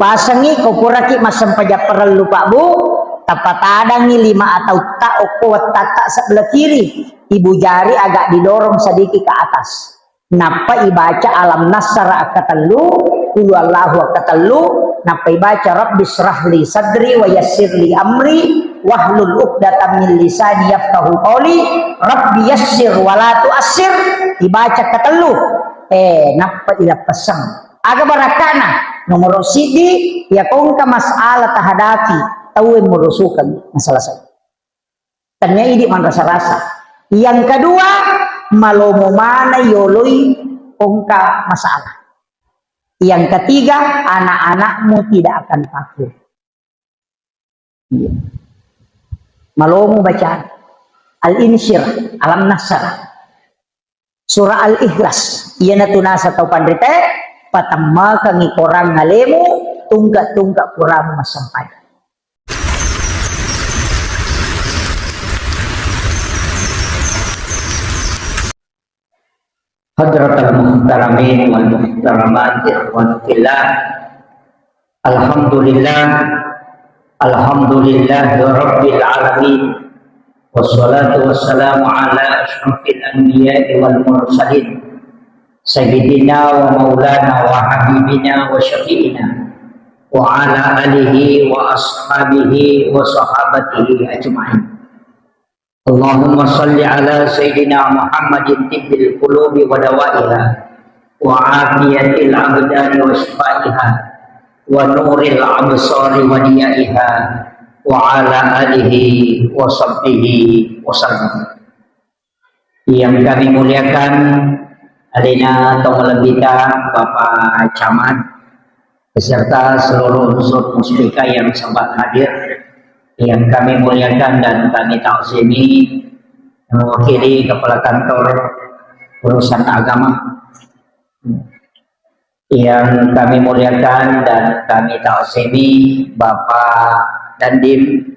lupa sengi kau puraki masam pajak perel lupa bu tapatadangi 5 atau tak kuat tatak sebelah kiri ibu jari agak didorong sedikit ke atas napa ibaca alam nasara akatelu qul Allahu akatelu napa ibaca rabbis rahli sadri wa yassirli amri wahlul 'uqdatam min lisani yafqahu qawli rabbi yassir wa la tu'assir ibaca katelu napa ila pasang aga barakana nomor sidi ya kongka masalah tahadapi tahu merusukan masalah saya tanya ini man rasa-rasa yang kedua malomo mana yoloi kongka masalah yang ketiga anak-anakmu tidak akan fakir malomo baca al-insyir alam nasar surah al-ikhlas iya natunasa tau pandrite patamma kangi korang ngalemu tunggak-tunggak kurang masampai Hadratal muhtaramin wal muhtaramat ikhwan fillah alhamdulillah rabbil alamin wassalatu wassalamu ala asyrafil anbiya'i wal mursalin sayyidina wa maulana wa habibina wa syafi'ina wa ala alihi wa ashabihi wa sahabatihi ajma'in. Allahumma salli ala sayyidina Muhammadin tibbil qulubi wa dawaiha wa afiyatil abdani wa shifaiha wa nuril absari wa diyaiha wa ala alihi wa sahbihi wa sallam. Yang kami muliakan Alina Tongolebita Bapak Camat beserta seluruh unsur muslika yang sempat hadir yang kami muliakan dan kami taksimi mewakili Kepala Kantor Urusan Agama yang kami muliakan dan kami taksimi Bapak Dandim,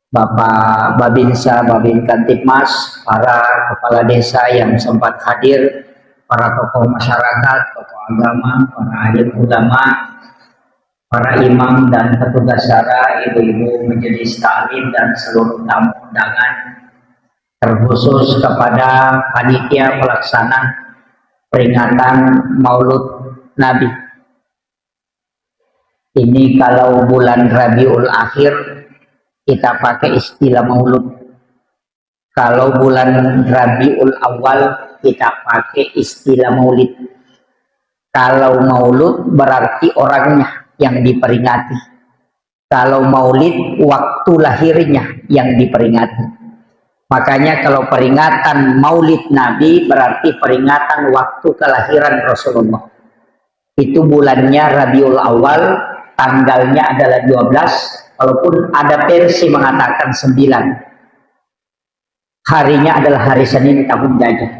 Bapak Babinsa, Babin Kantipmas, para kepala desa yang sempat hadir, para tokoh masyarakat, tokoh agama, para alim ulama, para imam dan petugas syara, ibu-ibu majelis taklim dan seluruh tamu undangan, terkhusus kepada panitia pelaksana peringatan Maulud Nabi. Ini kalau bulan Rabiul Akhir kita pakai istilah Maulud. Kalau bulan Rabiul Awal kita pakai istilah Maulid. Kalau Maulud berarti orangnya yang diperingati. Kalau Maulid waktu lahirnya yang diperingati. Makanya kalau peringatan Maulid Nabi berarti peringatan waktu kelahiran Rasulullah. Itu bulannya Rabiul Awal, tanggalnya adalah 12, walaupun ada versi mengatakan 9. Harinya adalah hari Senin tahun gajah.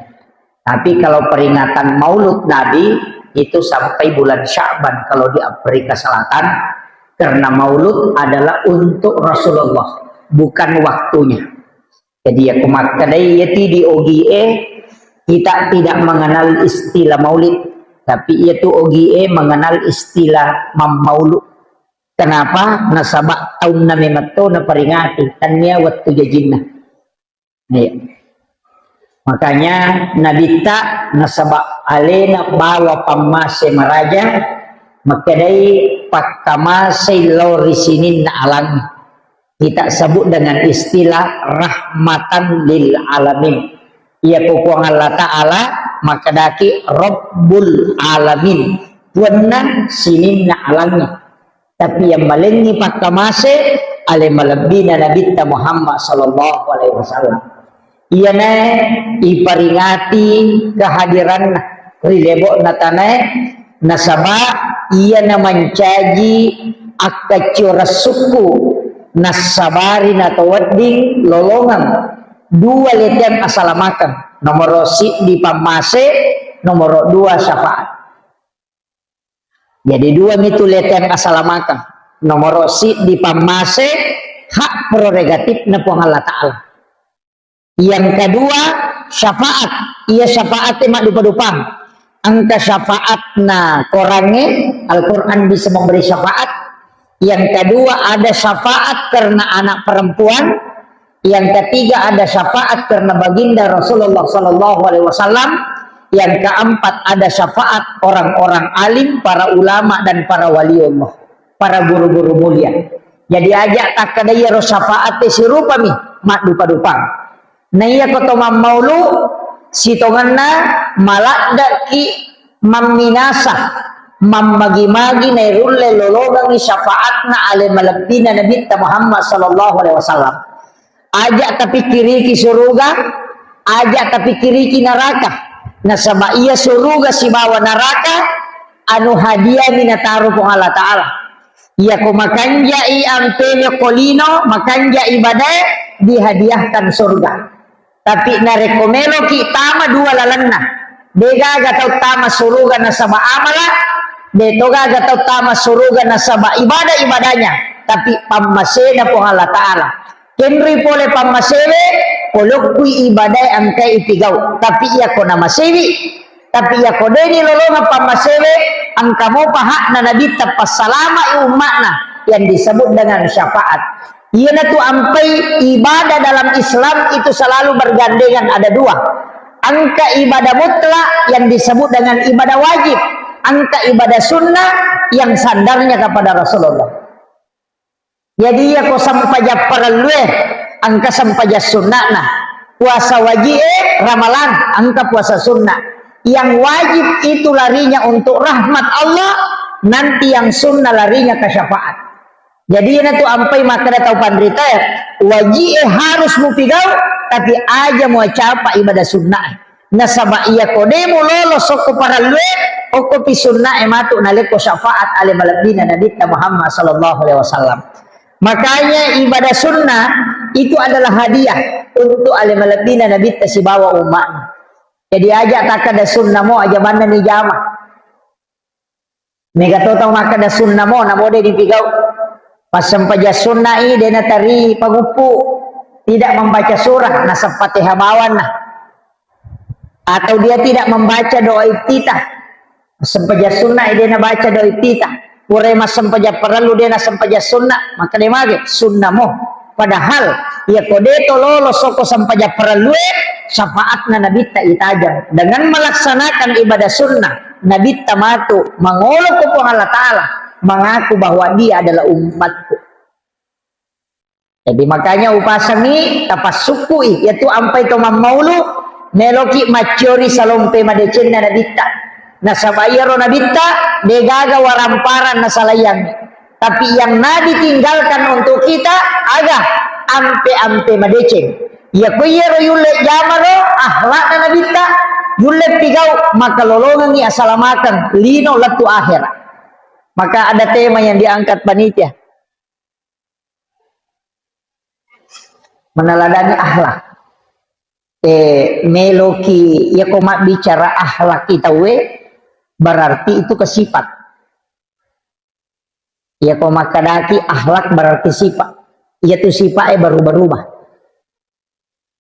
Tapi kalau peringatan Maulud Nabi itu sampai bulan Sya'ban kalau di Afrika Selatan, karena Maulud adalah untuk Rasulullah, bukan waktunya. Jadi ya kumakadai yati di OGE kita tidak mengenal istilah Maulid, tapi itu OGE mengenal istilah Maulud. Kenapa? Nasabak tahun na memato na peringati tanya waktu jajinna. Ya. Makanya nabita nasabak alena bawa pamase maraja makadai pakamase lorisinin na alami. Kita sebut dengan istilah rahmatan lil alamin. Ia kukuang Allah Ta'ala makadaki Rabbul alamin. Tuanna sinin na alami. Tapi yang malengi pakamase ale malabina nabita Muhammad sallallahu alaihi wasallam. Ia na iparingati kehadiran rilebo natane nasaba ia na mancaji akacura suku nasabari na tawading lolongan dua letian asalamakan nomor si di pamase nomor 2 syafaat. Jadi 2 itu letian asalamakan nomor si di pamase hak prerogatif na po Allah Ta'ala. Yang kedua syafaat, ia syafaat mak dupa-dupang angka syafaatna korange, Al-Quran bisa memberi syafaat. Yang kedua ada syafaat karena anak perempuan. Yang ketiga ada syafaat karena baginda Rasulullah SAW. Yang keempat ada syafaat orang-orang alim, para ulama dan para waliullah, para guru-guru mulia. Jadi ajak tak kadaya ro syafaat si rupa mi mak dupa-dupa. Nah iya koto maulu sitonganna malakda ki maminasa mamagi-magi na irulle lologangi syafaatna ale malabina Nabi Muhammad sallallahu alaihi wasallam. Ajak tapi kiri ki suruga, ajak tapi kiri ki neraka. Nasaba iya suruga si bawa neraka anu hadiah minataru pong Allah Ta'ala. Iya ko makanja i ampenyo kolino, makanja ibadah dihadiahkan surga. Tapi narekomelo ki tama dua lalanna. Dega gatau tama suruga nasaba amala, detoga gatau tama suruga nasaba ibadah-ibadahnya. Tapi pamasena po Allah Ta'ala. Kenri pole pamasewe, polokui ibadah angkai ipigau. Tapi iya ko namasewi. Tapi iya ko deni lolonga pamasewe, angkamo paha na nabi tapasalama umatna yang disebut dengan syafaat. Iya na tu ampai ibadah dalam Islam itu selalu bergandengan, ada dua. Angka ibadah mutlak yang disebut dengan ibadah wajib, angka ibadah sunnah yang sandarnya kepada Rasulullah. Jadi ya ko sampaja paralue angka sampaja sunnah nah. Puasa wajib ramalan angka puasa sunnah. Yang wajib itu larinya untuk rahmat Allah, nanti yang sunnah larinya ke syafaat. Jadi ini tuh ampai maka tahu pandrita ya, wajib harus mupigau tapi aja mau capa ibadah sunnah. Nasaba iya kodemu lolos soko paralue oko pi sunnah ematu naleko syafaat ale malabina Nabi Muhammad sallallahu alaihi wasallam. Makanya ibadah sunnah itu adalah hadiah untuk ale malabina Nabi si bawa umat. Jadi aja tak ada sunnah mo aja mana ni jama. Mega tahu maka ada sunnah mo namo de dipigau. Pas sampaja sunnah i dena tari pagupu tidak membaca surah nasab Fatihah bawan nah. Atau dia tidak membaca doa iftitah. Sampaja sunnah i dena baca doa iftitah. Pure mas sampaja perlu dena sampaja sunnah maka dia mage sunnah mo. Padahal ya kode tololo soko sampaja perlu syafaatna Nabi ta itajam dengan melaksanakan ibadah sunnah Nabi tamatu mangolo ko Allah Ta'ala mengaku bahwa dia adalah umatku. Jadi makanya upasami tapas suku yaitu ampai to maulu meloki macori salompe madecenna Nabi ta nasabayaro Nabi ta degaga waramparan nasalayang. Tapi yang Nabi tinggalkan untuk kita aga ampe-ampe madeceng. Ya kuyero yule jamaro akhlak na nabita yule pigau maka lolongan ni asalamakan lino latu akhir. Maka ada tema yang diangkat panitia meneladani akhlak. Meloki ya komak bicara akhlak kita we berarti itu kesifat. Ya komak kadaki akhlak berarti sifat. Yaitu sifatnya berubah-ubah.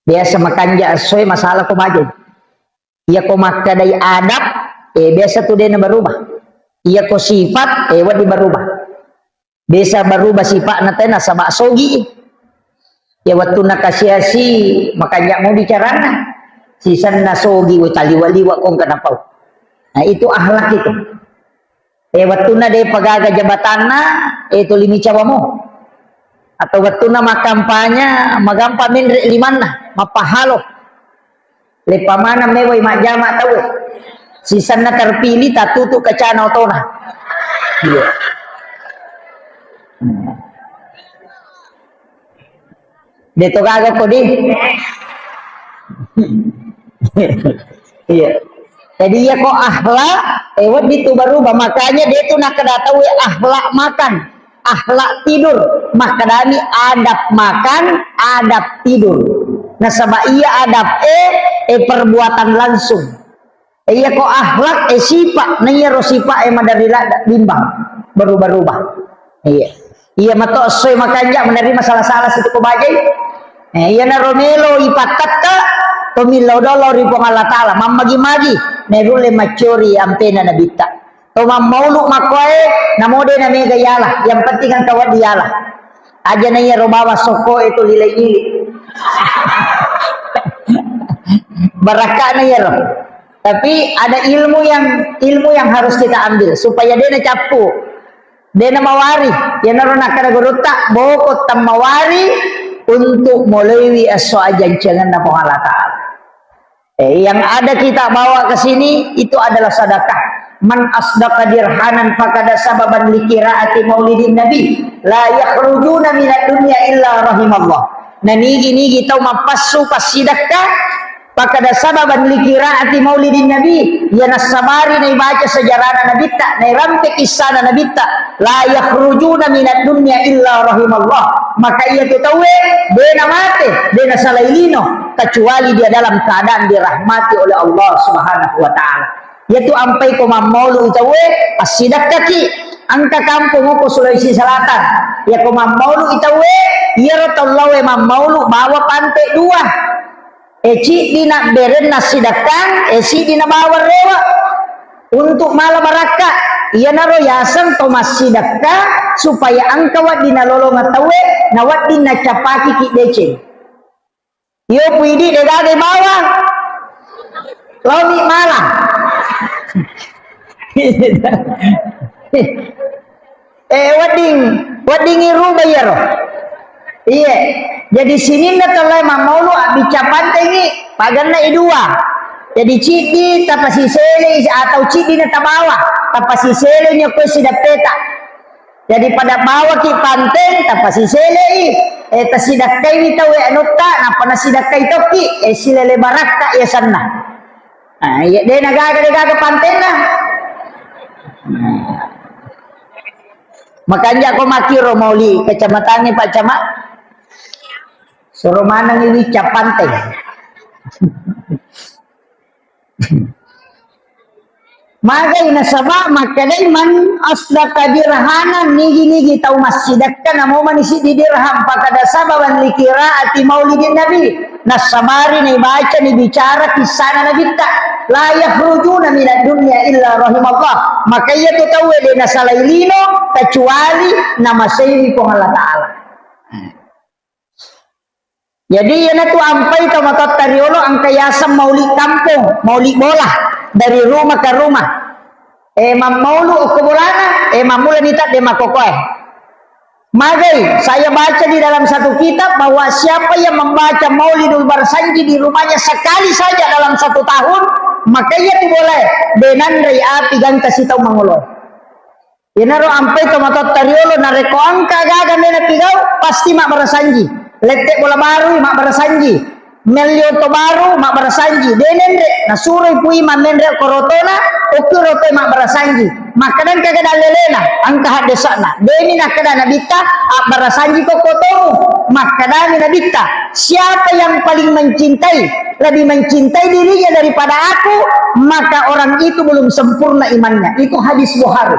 Biasa makan jasoi masalah ko majid. Iya ko makadai adab, biasa tu dia berubah. Iya ko sifat, wadi berubah. Biasa berubah sifat na tena sa baksogi. Ya waktu nakasiasi makanya mau bicara na. Sisan na sogi wa taliwaliwa kong kanapau. Nah itu akhlak itu. Waktu na de pagaga jabatan na, itu limi cawa mo. Atau waktu na makampanya magampa min liman na mapahalo lepa mana meway majama tahu sisan na terpilih tatutu kacana to na iya dito gaga ko di iya jadi ya kok akhlak wat itu baru makanya dia tuh nak kedatawi akhlak makan akhlak tidur makadami adab makan adab tidur nasaba iya adab perbuatan langsung iya kok akhlak sifat na iya ro sifat madarila bimbang berubah-ubah iya mato soy makanja menerima salah-salah situ ko bajay iya na romelo ipatat ka Tomilo dolo ri pong Allah Ta'ala. Mamagi-magi. Nerule macuri ampena na bita. Tomam maulu makoe. Namode na mega yala. Yang penting ang kawat diala. Aja na iya robawa soko itu lilay-lili. Barakah na iya roh. Tapi ada ilmu yang harus kita ambil supaya dia na capu, dia na mawari, dia na rona kada guruta, bokot tam mawari untuk melalui ajan jangan na Allah Ta'ala. Yang ada kita bawa ke sini itu adalah sedekah. Man asdaqa dirhanan faqad sababan liqiraati maulidin nabi la yakhrujuna minad dunya illa rahimallah. Nigi tau mapassu pasidakah pakada sababan likiraati maulidin nabi ya nasabari na ibaca sejarah nabi ta na rampe kisah nabi ta la yakhrujuna minad dunya illa rahimallah. Maka ia tu tahu dena mate dena salailino kecuali dia dalam keadaan dirahmati oleh Allah Subhanahu wa taala. Yaitu ampai ko mamolu tahu asidak kaki angka kampung ko Sulawesi Selatan ya ko mamolu itawe ya ratallawe mamolu bawa pantai dua. Eci dina beren nasidakan, eci dina bawa rewa untuk malam baraka. Ia naro yasan tomas sidaka supaya angkawat dina lolong atawe nawat dina capaki ki deceng. Yo puidi degade bawang, lomi malam. Wading iru bayaro. Iya. Jadi sini na talay mamulu abica pantai ni paganna idua. Jadi cidi tapasi sele atau cidi na tabawa tapasi sele nya ko sidapeta. Jadi pada bawa ki pantai tapasi sele eta sidakai ni tawe anutta na panasidakai toki silele barakka ya sanna. Ah ya de nagaga pantai na. Makanya ko makiro mauli kecamatan ni Pak Camat. Suruh mana ngiwi cap pantai. Maka inasaba makadai man asdaka dirhanan nigi tau masjidakkan namo manisi di dirham pakada sababan likiraati maulidin nabi nasabari ni baca ni bicara kisah nabi tak la yakhrujuna minad dunya illa rahimallah. Maka ia tu tahu de nasalailino kecuali nama sayyidi Allah Ta'ala. Jadi yana tu ampai tomatot tariolo angka yasam mauli kampung, mauli bola dari rumah ke rumah. Maulu ke bolana, mamula nita de makokoe. Magai, saya baca di dalam satu kitab bahwa siapa yang membaca Maulidul Barsanji di rumahnya sekali saja dalam 1 tahun, maka ia tu boleh benan rai api ganta sitau mangoloi. Yana ro ampai tomatot tariolo nareko angka gaga mena pigau pasti mak Barsanji. Letek bola baru mak barasanji, melio to baru mak barasanji, denendre nasuroi pui mamendre korotona, ukuroto mak barasanji. Makanan kagak lelena, angka hadesana. Demi nakada nabita, ak barasanji kokotomu, makadami nabita. Siapa yang paling mencintai, lebih mencintai dirinya daripada aku, maka orang itu belum sempurna imannya. Itu hadis Bukhari.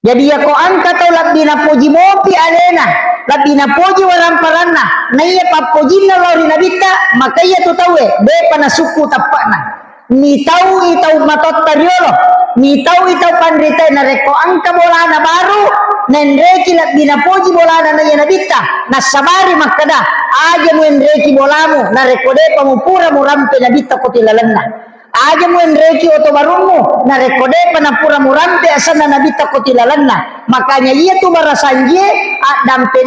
Jadi ya ko angka tau labdina puji mopi alena, labdina puji walang paranna, na iya papujinna lori nabita, maka iya tu tawe, be panasuku tapakna. Ni tau itau matot tariolo, ni tau itau pandrita na reko angka bolana baru, nendreki labdina puji bolana na iya nabita, na sabari makada, aja mu endreki bolamu, na reko de pamupura murampe nabita kotilalanna. Aja mu enreki oto barumu na rekode panapura murampe asana nabita kotilalanna. Makanya ia tu barasanje dampe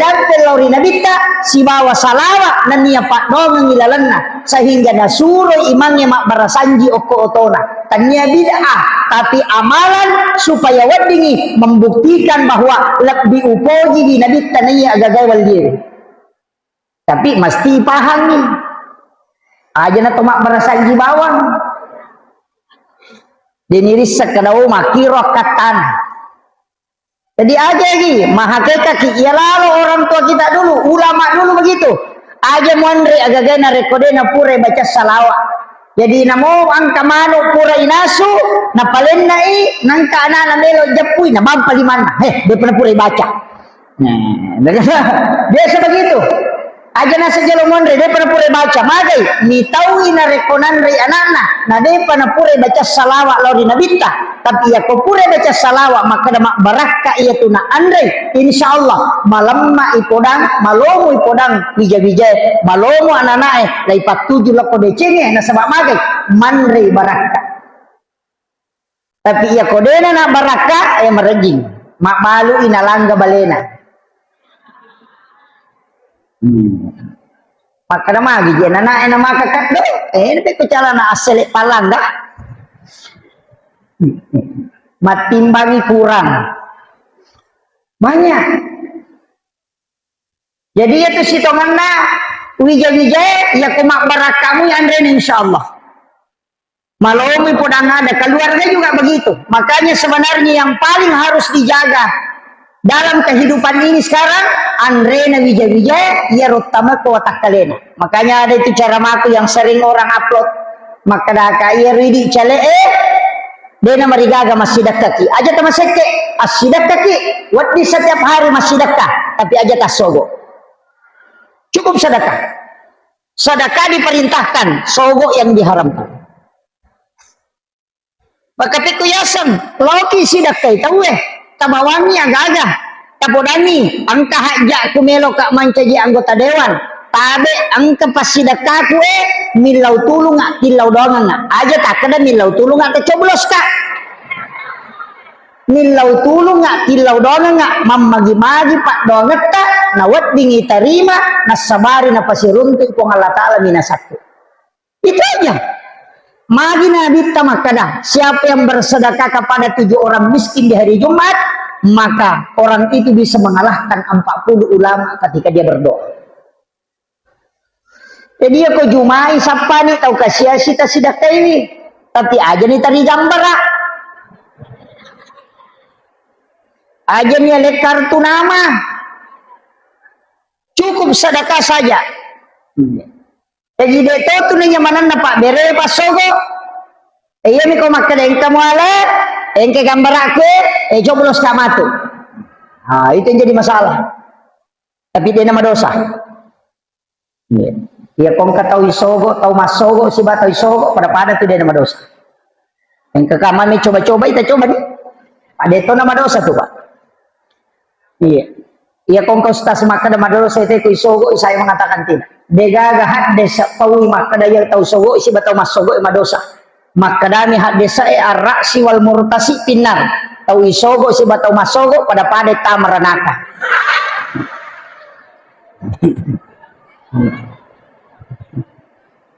lori nabita si bawa salawa na niya pak dong ngilalanna sehingga nasuro imangnya mak barasanji oko otona tanya bid'ah tapi amalan supaya wadingi membuktikan bahwa lebih upoji di nabita niya agagawal dia. Tapi mesti paham nih aja na tomak barasanji bawang diniris sekadau makiro katan. Jadi aja lagi mahakeka ki ya lalu orang tua kita dulu, ulama dulu begitu. Aja muandre agagana rekodena pura baca salawat. Jadi namo angka mano pura inasu na palennai nangka anak melo japui na bampali mana. Dia pernah pura baca. Nah, biasa begitu. aja na saja lo mondre de pana pure baca magai mi tahu ina rekonan re anana na de pana pure baca salawat lo di nabita tapi ya ko pure baca salawat maka dama barakka iya tuna andre insyaallah malam ma ipodang malomo ipodang bija-bija malomo ananae lai patuju lo ko decenge na sabab magai manre barakka tapi ya kodena na barakka merejing mak malu inalangga balena maka nama gigi anak enak maka kado tapi kucala na aselek palang dah matimbangi kurang banyak jadi itu sitongan na wija-wija ya kumak barakamu ya andre insyaallah malomi podang ada keluarga juga begitu makanya sebenarnya yang paling harus dijaga dalam kehidupan ini sekarang Andrena wija-wija ya rutama ke watak kalian makanya ada itu cara maku yang sering orang upload maka daka iya ridi cale dena marigaga masjidak kaki aja ta maseke asidak kaki wadi setiap hari masjidakah tapi aja tas sogo cukup sedekah diperintahkan sogo yang diharamkan maka piku yasan loki sidak kai tahu tabawangi agak-agak tapodani angka hajak kumelo kak mancaji anggota dewan tabe angka pasidakah kue milau tulung ngak tilau dongan aja tak kada milau tulung ngak kecoblos kak milau tulung ngak tilau dongan ngak mamagi-magi pak donget tak nawat dingi terima nasabari na pasiruntuk kong Allah Ta'ala minasakku itu aja magi nabi tamakada siapa yang bersedekah kepada 7 orang miskin di hari Jumat maka orang itu bisa mengalahkan 40 ulama ketika dia berdoa jadi aku jumai siapa nih tahu kasih sita sedekah ini tapi aja nih tadi gambar aja nih lihat kartu nama cukup sedekah saja jadi itu tuh nih nyamanan pak bere pas sogo iya nih kau makan yang kamu ala yang ke gambar aku coblos kamatu nah itu yang jadi masalah tapi dia nama dosa ya kau tahu sogo tahu mas sogo si batau sogo pada tuh dia nama dosa yang ke kamar nih coba-coba kita coba nih ada itu nama dosa tuh pak iya kau stas makan nama dosa itu sogo saya mengatakan tidak degaga had desa pawi makadaya tau sogo isi batau mas sogo ima dosa makadami had desa arraksi wal murtasi pinar tau isogo isi batau mas sogo pada tamaranaka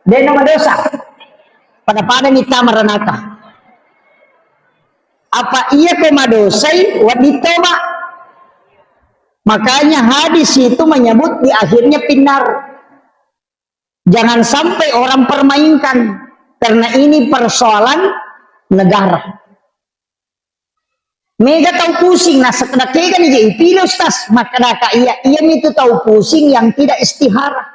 dia nama dosa pada ni tamaranaka apa iya kemadosai waditoma makanya hadis itu menyebut di akhirnya pinar. Jangan sampai orang permainkan karena ini persoalan negara. Mega tahu pusing nah sekedar kan jadi pilos tas maka iya itu tahu pusing yang tidak istihara.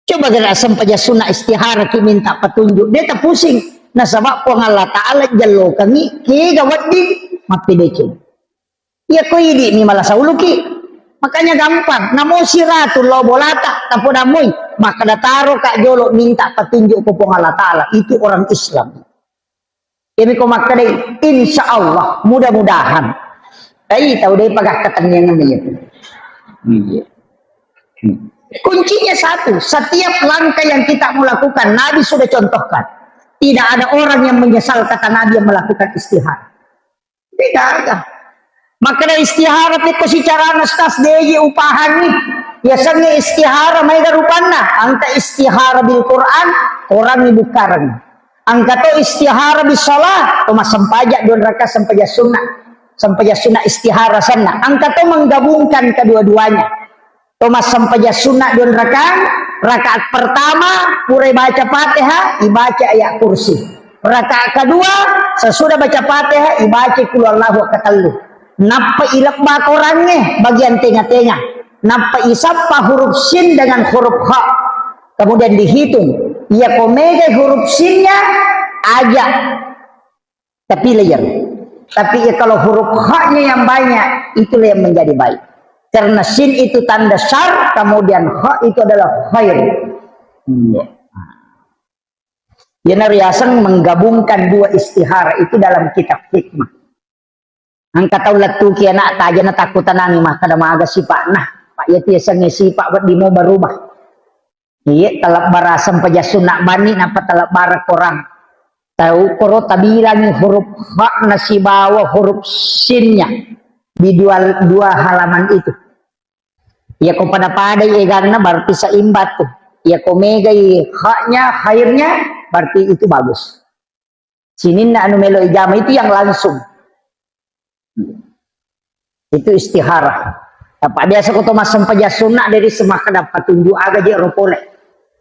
Coba gerak sampaja sunnah istihara ki minta petunjuk dia tak pusing. Nah sebab Allah Ta'ala jallo kami ki gawat di mapidece. Iya ko ini malah sauluki. Makanya gampang, namo siratul lo bolata tapodamoi maka dataro kak jolo minta petunjuk ke Allah Ta'ala itu orang Islam. Ini kau maka deh, insya Allah mudah-mudahan. Tahu deh pagak ketenangan itu. Kuncinya satu, setiap langkah yang kita melakukan Nabi sudah contohkan. Tidak ada orang yang menyesal kata Nabi yang melakukan istihara. Tidak ada. Maka istihara itu secara nastas deji upahan nih biasanya istihara mereka rupanya angka istihara bil Quran orang ibu karang angka to istihara bil sholat cuma sempajak don raka sempajak sunnah istihara sana angka to menggabungkan kedua-duanya cuma sempajak sunnah don rakaat pertama pura baca Fatihah dibaca ayat kursi rakaat kedua sesudah baca Fatihah dibaca qul huwallahu ketellu napa ilak bak orangnya bagian tengah-tengah napa isapa huruf sin dengan huruf ha kemudian dihitung ya komega huruf sinnya aja tapi layer tapi ya kalau huruf ha nya yang banyak itulah yang menjadi baik Karena sin itu tanda syar, kemudian ha itu adalah khair. Yenariasan menggabungkan dua istihara itu dalam kitab hikmah. Angkat taulat tu kia nak taja na takutan nami mah kada maaga sipa nah pak ya tiasa ngesipa buat dimo berubah. Iya talap barasam pajasun nak bani napa talap barak orang. Tahu koro tabilangi huruf ha nasi bawa huruf sinnya di dua halaman itu. Ya ko pada egarna berarti seimbat tuh. Ya ko megai haknya khairnya berarti itu bagus. Sinin na anu melo ijama itu yang langsung. Itu istihara. Apa biasa ko masam pajasuna dari semaka dapat tunjuk aga je ropole.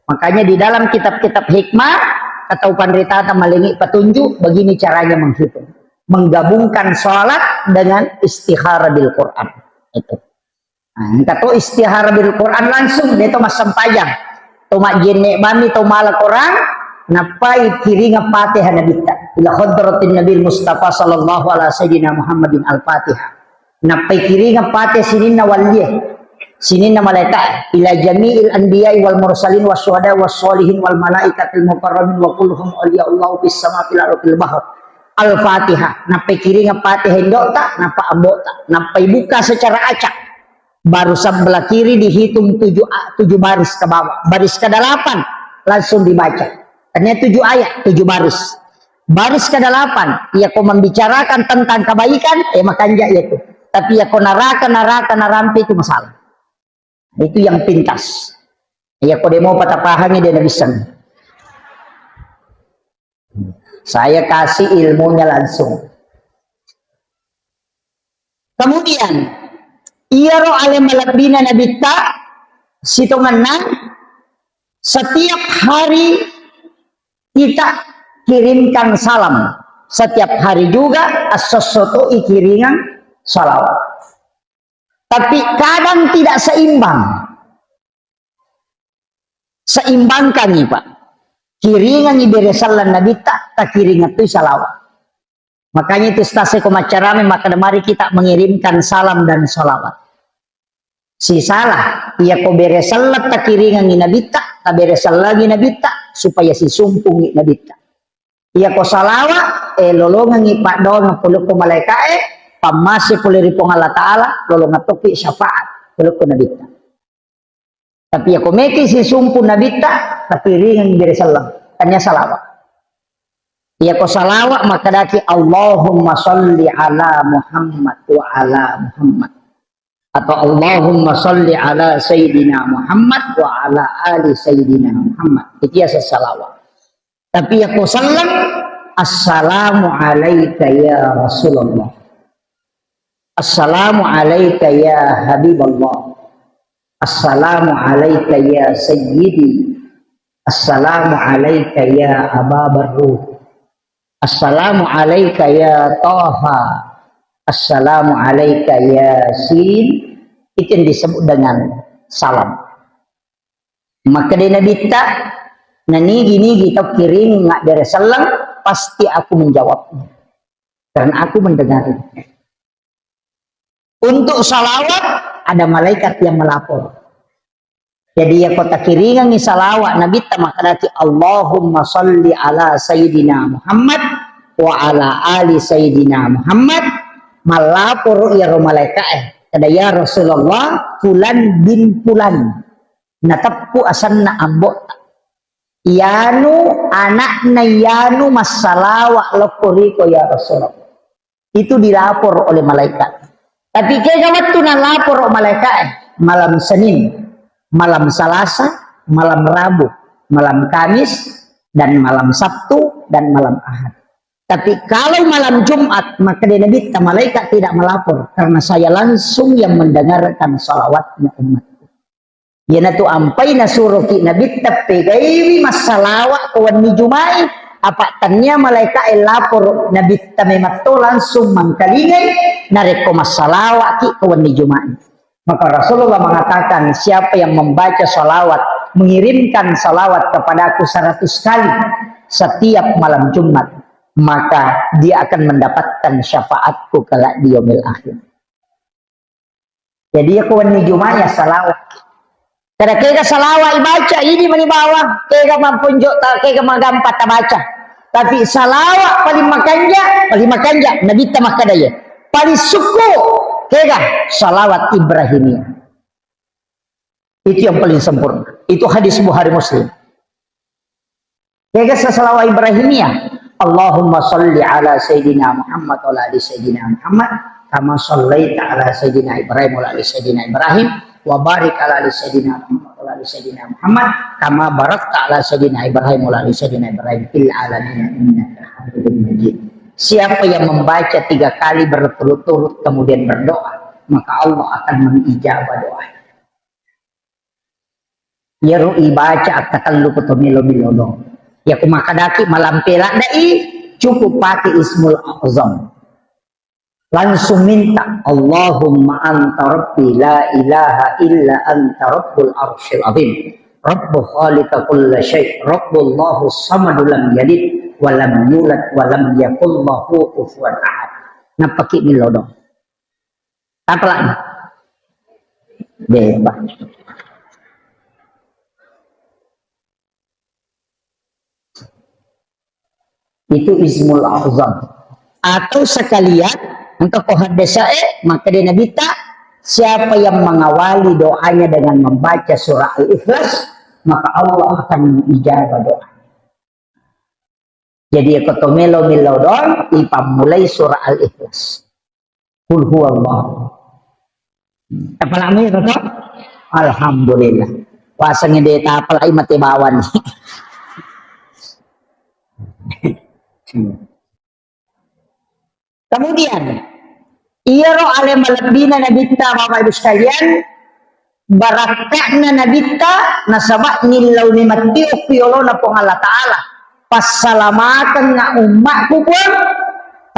Makanya di dalam kitab-kitab hikmah atau pandrita malingi petunjuk begini caranya menghitung. Menggabungkan sholat dengan istihara bil Quran. Itu. Nah, kata istihara bil Quran langsung dia mas sempayang. Toma jenne bami tomala Quran napai kiri ngapatih nabita ila hadratin nabi Mustafa sallallahu alaihi wasallam Muhammadin al-Fatihah. Napai kiri ngapatih sinin nawaliyah. Sinin malaikat ila jami'il anbiya'i wal mursalin wasyuhada wassolihin wal malaikatil mukarramin wa kulluhum awliyaullahu fis samawati wal fil bahr. Al-Fatihah. Napai kiri ngapatih hendok tak napa ambok tak. Napai buka secara acak. Baru sebelah kiri dihitung 7 baris ke bawah. Baris ke-8 langsung dibaca. Ternyata 7 ayat, 7 baris. Baris ke-8 ia kau membicarakan tentang kebaikan, makanya itu. Tapi ya kau narampi itu masalah. Itu yang pintas. Ya kau demo patah pahami dia bisa. Saya kasih ilmunya langsung. Kemudian Iyaro alim malabina nabita situngan setiap hari kita kirimkan salam. Setiap hari juga as-sosoto ikiringan salawat. Tapi kadang tidak seimbang. Seimbangkan nih Pak. Kiringan ibere salam nabita tak kiringan itu salawat. Makanya itu stase komacarame maka mari kita mengirimkan salam dan salawat. Si salah, ia ko beresalat tak kiringan nabita, tak beresal lagi nabita supaya si sumpung nabita. Ia ko salawa, lolongan ipak doang ngapuluk ko malaikae, pamasi puliri pong Allah Ta'ala, lolongan topi syafaat, puluk ko nabita. Tapi ia ko meki si sumpung nabita, tak kiringan beresalat, tanya salawa. Ia ko salawa maka daki Allahumma sholli ala Muhammad wa ala Muhammad. Atau Allahumma sholli ala Sayyidina Muhammad wa ala ali Sayyidina Muhammad. Itu ya salawat. Tapi aku salam, assalamu alayka ya Rasulullah. Assalamu alayka ya Habiballah. Assalamu alayka ya Sayyidi. Assalamu alayka ya Aba Barruh. Assalamu alayka ya Taha. Assalamu alayka ya Sin. Itu yang disebut dengan salam. Maka dia nabita nani gini kita kirim nggak dari salam pasti aku menjawabnya karena aku mendengarnya. Untuk salawat ada malaikat yang melapor. Jadi ya kota kiringan ni salawat nabita maka nanti Allahumma sholli ala Sayyidina Muhammad wa ala ali Sayyidina Muhammad malapor ya malaikat. Kada ya Rasulullah fulan bin fulan natapku asanna ambot yanu anakna yanu masalawa lokoriko ya Rasulullah. Itu dilapor oleh malaikat. Tapi kaya waktu na lapor oleh malaikat malam Senin, malam Selasa, malam Rabu, malam Kamis dan malam Sabtu dan malam Ahad. Tapi kalau malam Jumat maka dia nabita malaikat tidak melapor karena saya langsung yang mendengarkan salawatnya umatku. Yana tu ampai nasuruh ki nabita pegaiwi masalawat kawan ni Jumai apa tanya malaikat lapor nabita memato langsung mengkalingai nareko masalawat ki kawan ni Jumai. Maka Rasulullah mengatakan siapa yang membaca salawat mengirimkan salawat kepadaku 100 kali setiap malam Jumat maka dia akan mendapatkan syafaatku kelak di yaumil akhir. Jadi aku wani Jumaya salawat. Kada kega salawat baca ini mani bawah, kega mampunjok ta kega magampat ta baca. Tapi salawat paling makanja Nabi ta makadaya. Paling suku kega salawat Ibrahimiyah. Itu yang paling sempurna. Itu hadis Bukhari Muslim. Kega salawat Ibrahimiyah. Allahumma salli ala Sayyidina Muhammad wa ala ali Sayyidina Muhammad kama sallaita ala Sayyidina Ibrahim wa ala ali Sayyidina Ibrahim wa barik ala ali Sayyidina Muhammad wa ala ali Sayyidina Muhammad kama barakta ala Sayyidina Ibrahim wa ala ali Sayyidina Ibrahim fil alamin innaka Hamidum Majid. Siapa yang membaca 3 kali berturut-turut kemudian berdoa, maka Allah akan mengijabah doa. Ya ru'i baca akatallu kutumilo ya kumakadaki malam pelak dai cukup pakai ismul azam, langsung minta Allahumma anta rabbi la ilaha illa anta rabbul arsyil azim rabbu khaliqa kulla syai' rabbullahu samadu lam yalid wa lam yulad wa lam yakul lahu kufuwan ahad. Nah pakai milodo apa lagi bebas. Itu ismul azam. Atau sekalian untuk kohadesa'e maka dia nabita siapa yang mengawali doanya dengan membaca surah Al-Ikhlas maka Allah akan mengijabah doa. Jadi ekotomelo milodon ipam mulai surah Al-Ikhlas. Qul huwallahu. Apa namanya kata? Alhamdulillah. Wasangnya dia tapal ay matibawan. Kemudian iro ale malabina nabita Bapak Ibu sekalian barakahna nabita nasabak nilaw ni matiuk yolona po Allah Ta'ala pasalamatan na umatku pun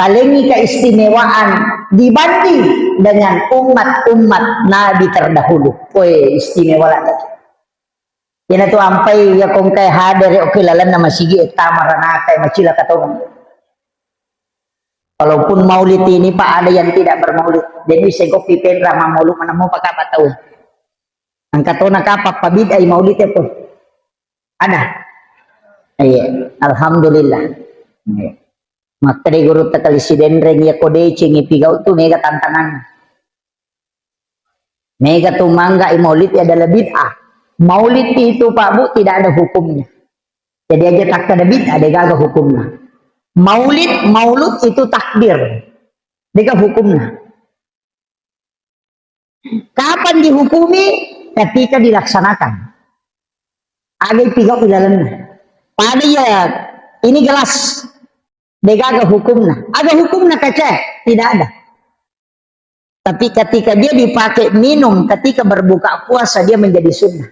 palingi keistimewaan dibanding dengan umat-umat Nabi terdahulu. Poe istimewa lagi. Yan ito ampay ya kung kay hader o kilalan na masigi at tamaranakay macila katawan. Walaupun maulid ini pak ada yang tidak bermaulid. Jadi segok pipendra mamulu mana mo pagkapataw. Ang katona kapak pabid ay maulid ito. Ada. Ay, alhamdulillah. Matri guru takalisiden ren ya kode cing ipigaw tu mega tantangan. Mega tumangga ay maulid adalah bid'ah. Maulid itu Pak Bu tidak ada hukumnya. Jadi aja tak ada bid'ah ada gagal hukumnya. Maulud itu takdir. Deka hukumnya. Kapan dihukumi? Ketika dilaksanakan. Ada tiga ilalannya. Pada ya ini gelas. Deka hukumnya. Ada hukumnya kaca? Tidak ada. Tapi ketika dia dipakai minum, ketika berbuka puasa dia menjadi sunnah.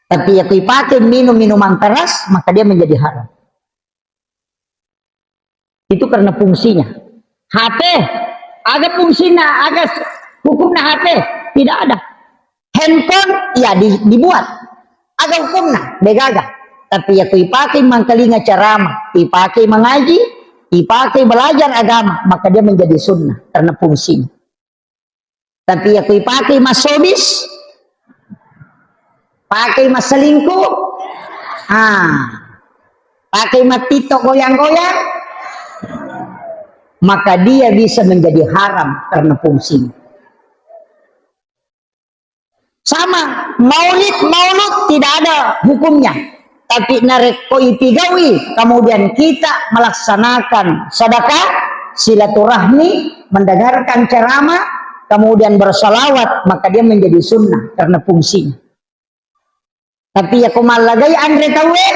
Tapi yang dipakai minum minuman keras, maka dia menjadi haram. Itu karena fungsinya. HP, ada fungsinya, ada hukumnya HP, tidak ada. Handphone, ya dibuat, ada hukumnya, begaga. Tapi yang dipakai mangkalinga ceramah, dipakai mengaji, dipakai belajar agama, maka dia menjadi sunnah karena fungsinya. Tapi yang dipakai masobis, pakai mas selingkuh, pakai matito goyang-goyang, maka dia bisa menjadi haram karena fungsinya. Sama maulid tidak ada hukumnya, tapi nareko ipigawi, kemudian kita melaksanakan sedekah, silaturahmi, mendengarkan ceramah, kemudian bersalawat, maka dia menjadi sunnah karena fungsinya. Tapi ya kumalagay Andre tawe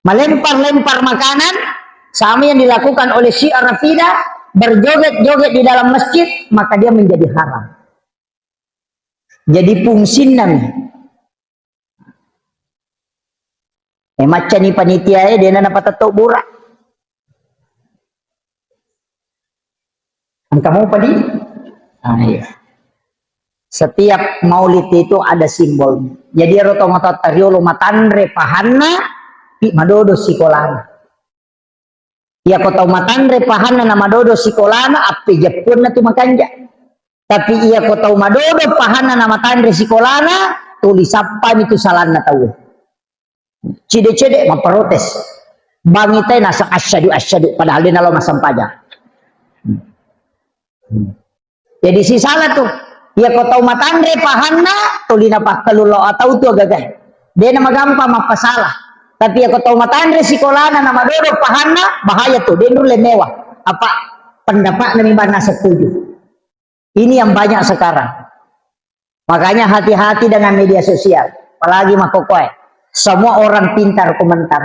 melempar-lempar makanan sama yang dilakukan oleh Syiah Rafidah, berjoget-joget di dalam masjid, maka dia menjadi haram. Jadi fungsinya macam ni panitia dia nak dapat tato burak. Kamu padi? Iya. Setiap maulid itu ada simbolnya. Jadi roto-roto tariolo matanre pahanna pi madodo sikolana. Ya kau tahu matandre pahana nama dodo sikolana api jepun na tu makanja. Tapi iya kau tahu madodo pahana nama tandre sikolana tulis apa itu salana tahu. Cide-cide memprotes. Bangita nasa asyadu padahal dia nalo masam pajak. Jadi si salah tuh. Ya kau tahu matandre pahana tulina pak kelulo atau tu agak. Dia nama gampang apa salah. Tapi ya kau tahu matandre sikolana nama dodo pahana bahaya tuh. Dia dulu mewah. Apa pendapat nami mana setuju. Ini yang banyak sekarang. Makanya hati-hati dengan media sosial. Apalagi makokoy. Semua orang pintar komentar.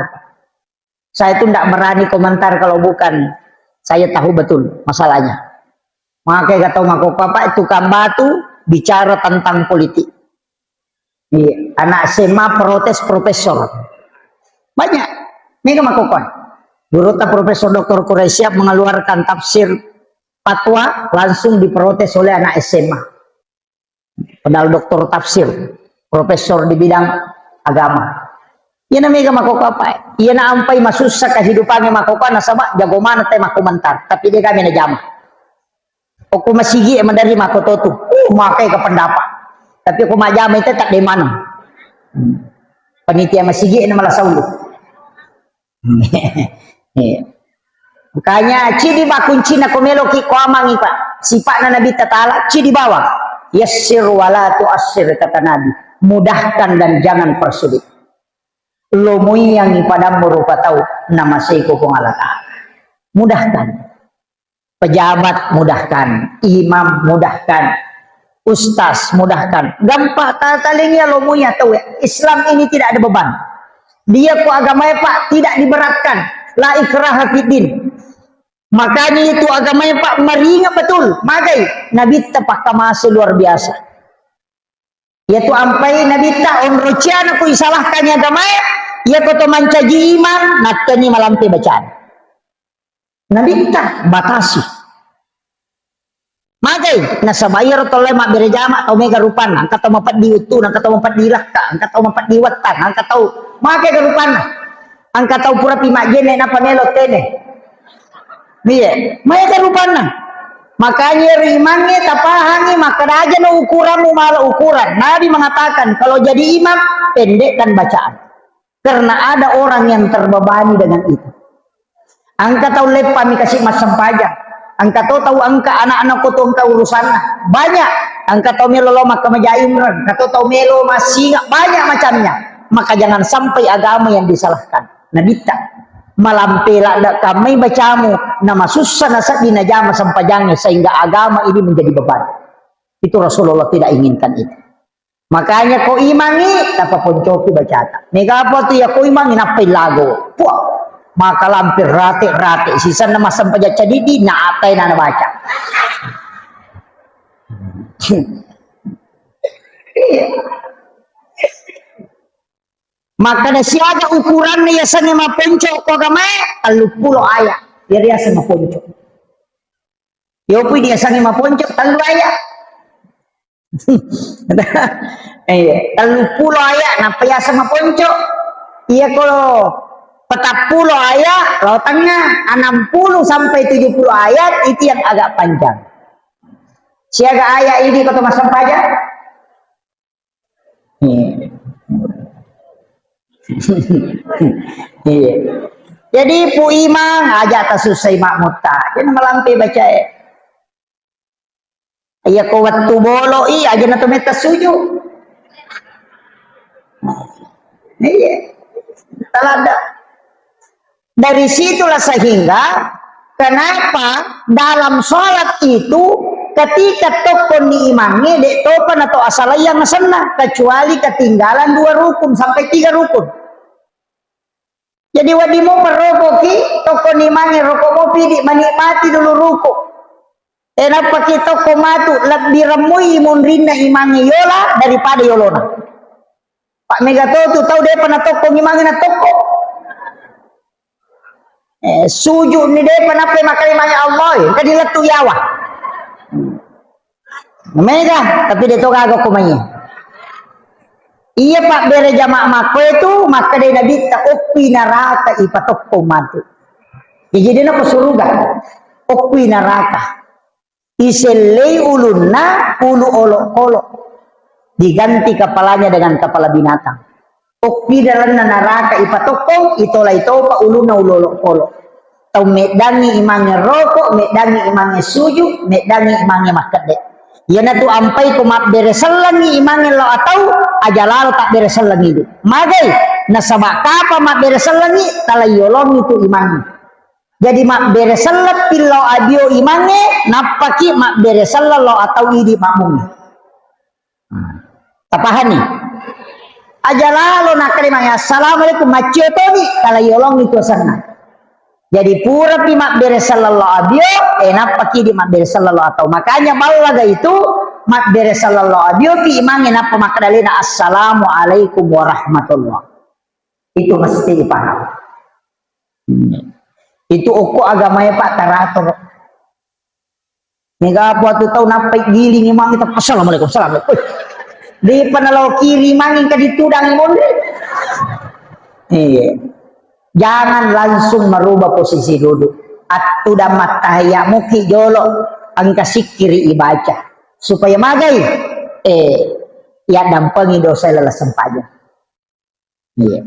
Saya itu tidak berani komentar kalau bukan saya tahu betul masalahnya. Makanya kata makokoy Pak itu batu bicara tentang politik. Anak SMA protes profesor. Banyak. Mega makokoy. Gurota Profesor Dr. Quraisyah mengeluarkan tafsir fatwa langsung diprotes oleh anak SMA. Padahal doktor tafsir, profesor di bidang agama. Iya namanya makoko apa? Iya na ampai masusah kehidupannya makoko nasaba jago mana tema komentar. Tapi dia kami na jama. Aku masigi emang dari makoto tu. Makai ke pendapat. Tapi aku majama itu tak di mana. Panitia masigi ini malah saulu. Makanya cidi bakun cina komelo ki ko amangi Pak. Sifat Nabi Ta'ala cidi bawa. Yassir wala tu'assir kata Nabi. Mudahkan dan jangan persulit. Lomui yang padamu rupa tahu nama seiko pengalata. Mudahkan. Pejabat mudahkan, imam mudahkan, ustaz mudahkan. Gampang talinya lomunya tahu ya. Islam ini tidak ada beban. Dia ku agamanya Pak tidak diberatkan. La ikraha fiddin. Makanya itu agamanya Pak meringan betul. Magai Nabi tepak kamase luar biasa. Yaitu ampai Nabi ta on rociana ku isalahkannya agamanya. Ya koto mancaji iman natani malampe bacaan. Nabi ta batasi. Magai nasabayar toleh mak berjama tau mega rupan angkat tau mapat diutu angkat tau mapat dilakka angkat tau mapat diwatan angkat tau magai garupan angkat tau pura pimak jene napa melot tene. Iya, mereka rupanya. Makanya rimannya tapahannya maka aja no ukuranmu malah ukuran. Nabi mengatakan kalau jadi imam pendekkan bacaan. Karena ada orang yang terbebani dengan itu. Angka tahu lepa mi kasih masam pajak. Angka tahu angka anak-anak koto angka urusannya banyak. Angka tahu melo maka majaimran. Angka tahu melo masih banyak macamnya. Maka jangan sampai agama yang disalahkan. Nabi tak malampela kami bacamu nama susah nasab dinajama sampajangnya sehingga agama ini menjadi beban. Itu Rasulullah tidak inginkan itu. Makanya kau imangi apa pun coki bacata. Mega apa tu ya kau imangi napai lago. Puak. Maka lampir rate sisa nama sampaja cadidi na atai na baca. Maka na siaga ukuran na yasan ni maponco ko gamay, talupulo aya. Biar yasan maponco. Yopoy di yasan ni maponco, talu aya. Talupulo aya, napayasan maponco. Iya kalau 40 ayat, lautannya 60 sampai 70 ayat, itu yang agak panjang. Siaga ayat ini kata masam pajak. Iya. Jadi pu imang aja tasusai makmuta. Jangan melampai baca. Iya ko waktu bolo aja na tumeta suju. Iya. Talada. Dari situlah sehingga kenapa dalam sholat itu ketika tokon diimangi dek topan atau asal yang senang kecuali ketinggalan 2 rukun sampai 3 rukun. Jadi wadimu meroboki toko nimangi rokok mopi di menikmati dulu rukuk. Kenapa kita komatu lebih remui munrinda imangi yola daripada yolona. Pak Megato tuh tahu dia pernah toko nimangi na toko. Sujud ni dia pernah makan imangi Allah. Kadilat tu yawa. Mega tapi dia tahu kagak kumanya. Iya Pak bere jamak mako itu maka dia Nabi tak opi naraka ipatok komatu. Jadi na surga. Okwi neraka. Iselei ulunna ulu olok-olok. Diganti kepalanya dengan kepala binatang. Okwi dalam neraka ipatokong itola itopa uluna ulu olok-olok. Tau medangi imangnya rokok, medangi imangnya sujud, medangi imangnya makadek. Yana tu ampai ko mak beresalangi imangnya lo atau ajalal tak beresalangi itu. Magai nasabak kapa mak beresalangi talayolong itu imangnya. Jadi mak beresalat pilau adio imangnya napaki mak beresalat lo atau idi makmumnya. Tapahani. Ajalal lo nakrimanya assalamualaikum maciotoni talayolong itu sana. Jadi pura pi mak beresalallahu abio, enak paki di mak beresalallahu atau makanya balaga itu mak beresalallahu abio pi imangin apa makadalina assalamualaikum warahmatullah. Itu mesti dipaham. Itu uku agamanya Pak Tarator. Nega waktu tahu napai giling imang itu assalamualaikum assalamualaikum. Di panalau kiri mangin kaditudang monde. Iya. Jangan langsung merubah posisi duduk. Atau damat tahiyamu ki jolo angka sikiri ibaca supaya magai ya dampangi dosa lelah sempaja. Iya.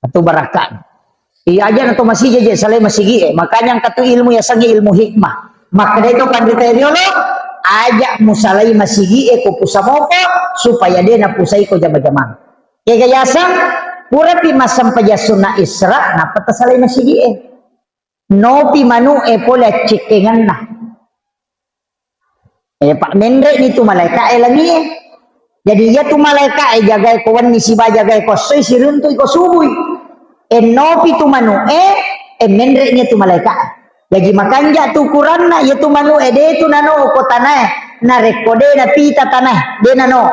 Atau barakan. Iya aja atau masih jaje saleh masih makanya angkat ilmu ya sangi ilmu hikmah. Maka itu pandita jolo ajak musalai masih ko pusamopo supaya dia na pusai ko jama-jama. Ya gayasan pura pi masam pajasuna isra na patasalay masigi no pi manu pola cekengan na pak mendre ni tu malaika lagi jadi ya tu malaika jaga ko wan ni siba jaga ko soy sirun tu ko subuy no pi tu manu mendre ni tu malaika jadi makanja tu Quran na ya tu manu de tu nano ko tanah na rekode na pita tanah de nano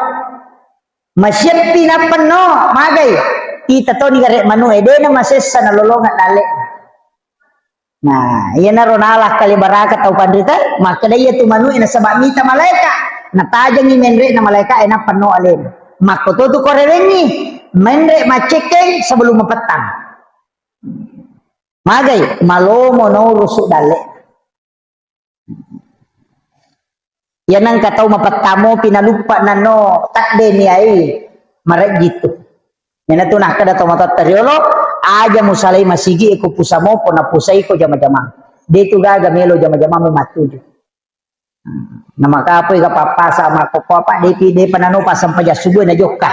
masyep pi na pano magai kita tahu ni garek manu ede na masessa na lolongan dale. Nah, iya na ronalah kali baraka tau pandita, maka dia tu manu ina sabab mita malaika. Na tajang ni menre na malaika ina pano alen. Maka tu korerengi menre macekeng sebelum mepetang. Magai malomo no rusuk dale. Ya nang katau mapetamo pinalupa na no takde ni ai marek gitu. Nena tu nak kada tomata teriolo aja musalai masigi ko pusamo po na pusai ko jama-jama. De tu gaga melo jama-jama mo matuju. Na makapoy ka papasa mako papa de panano pasam paja subuh na jokka.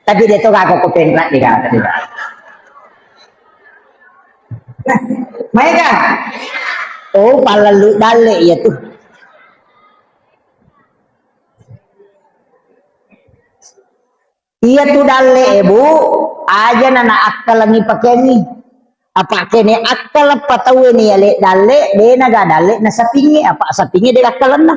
Tapi de tu gaga ko penra di kata di. Mereka oh palalu dale ya tu. Iya tu dale bu aja nana akal lagi pakai ni apa kene akal apa tahu ni ale dale de naga dale na sapingi apa sapingi de akalan na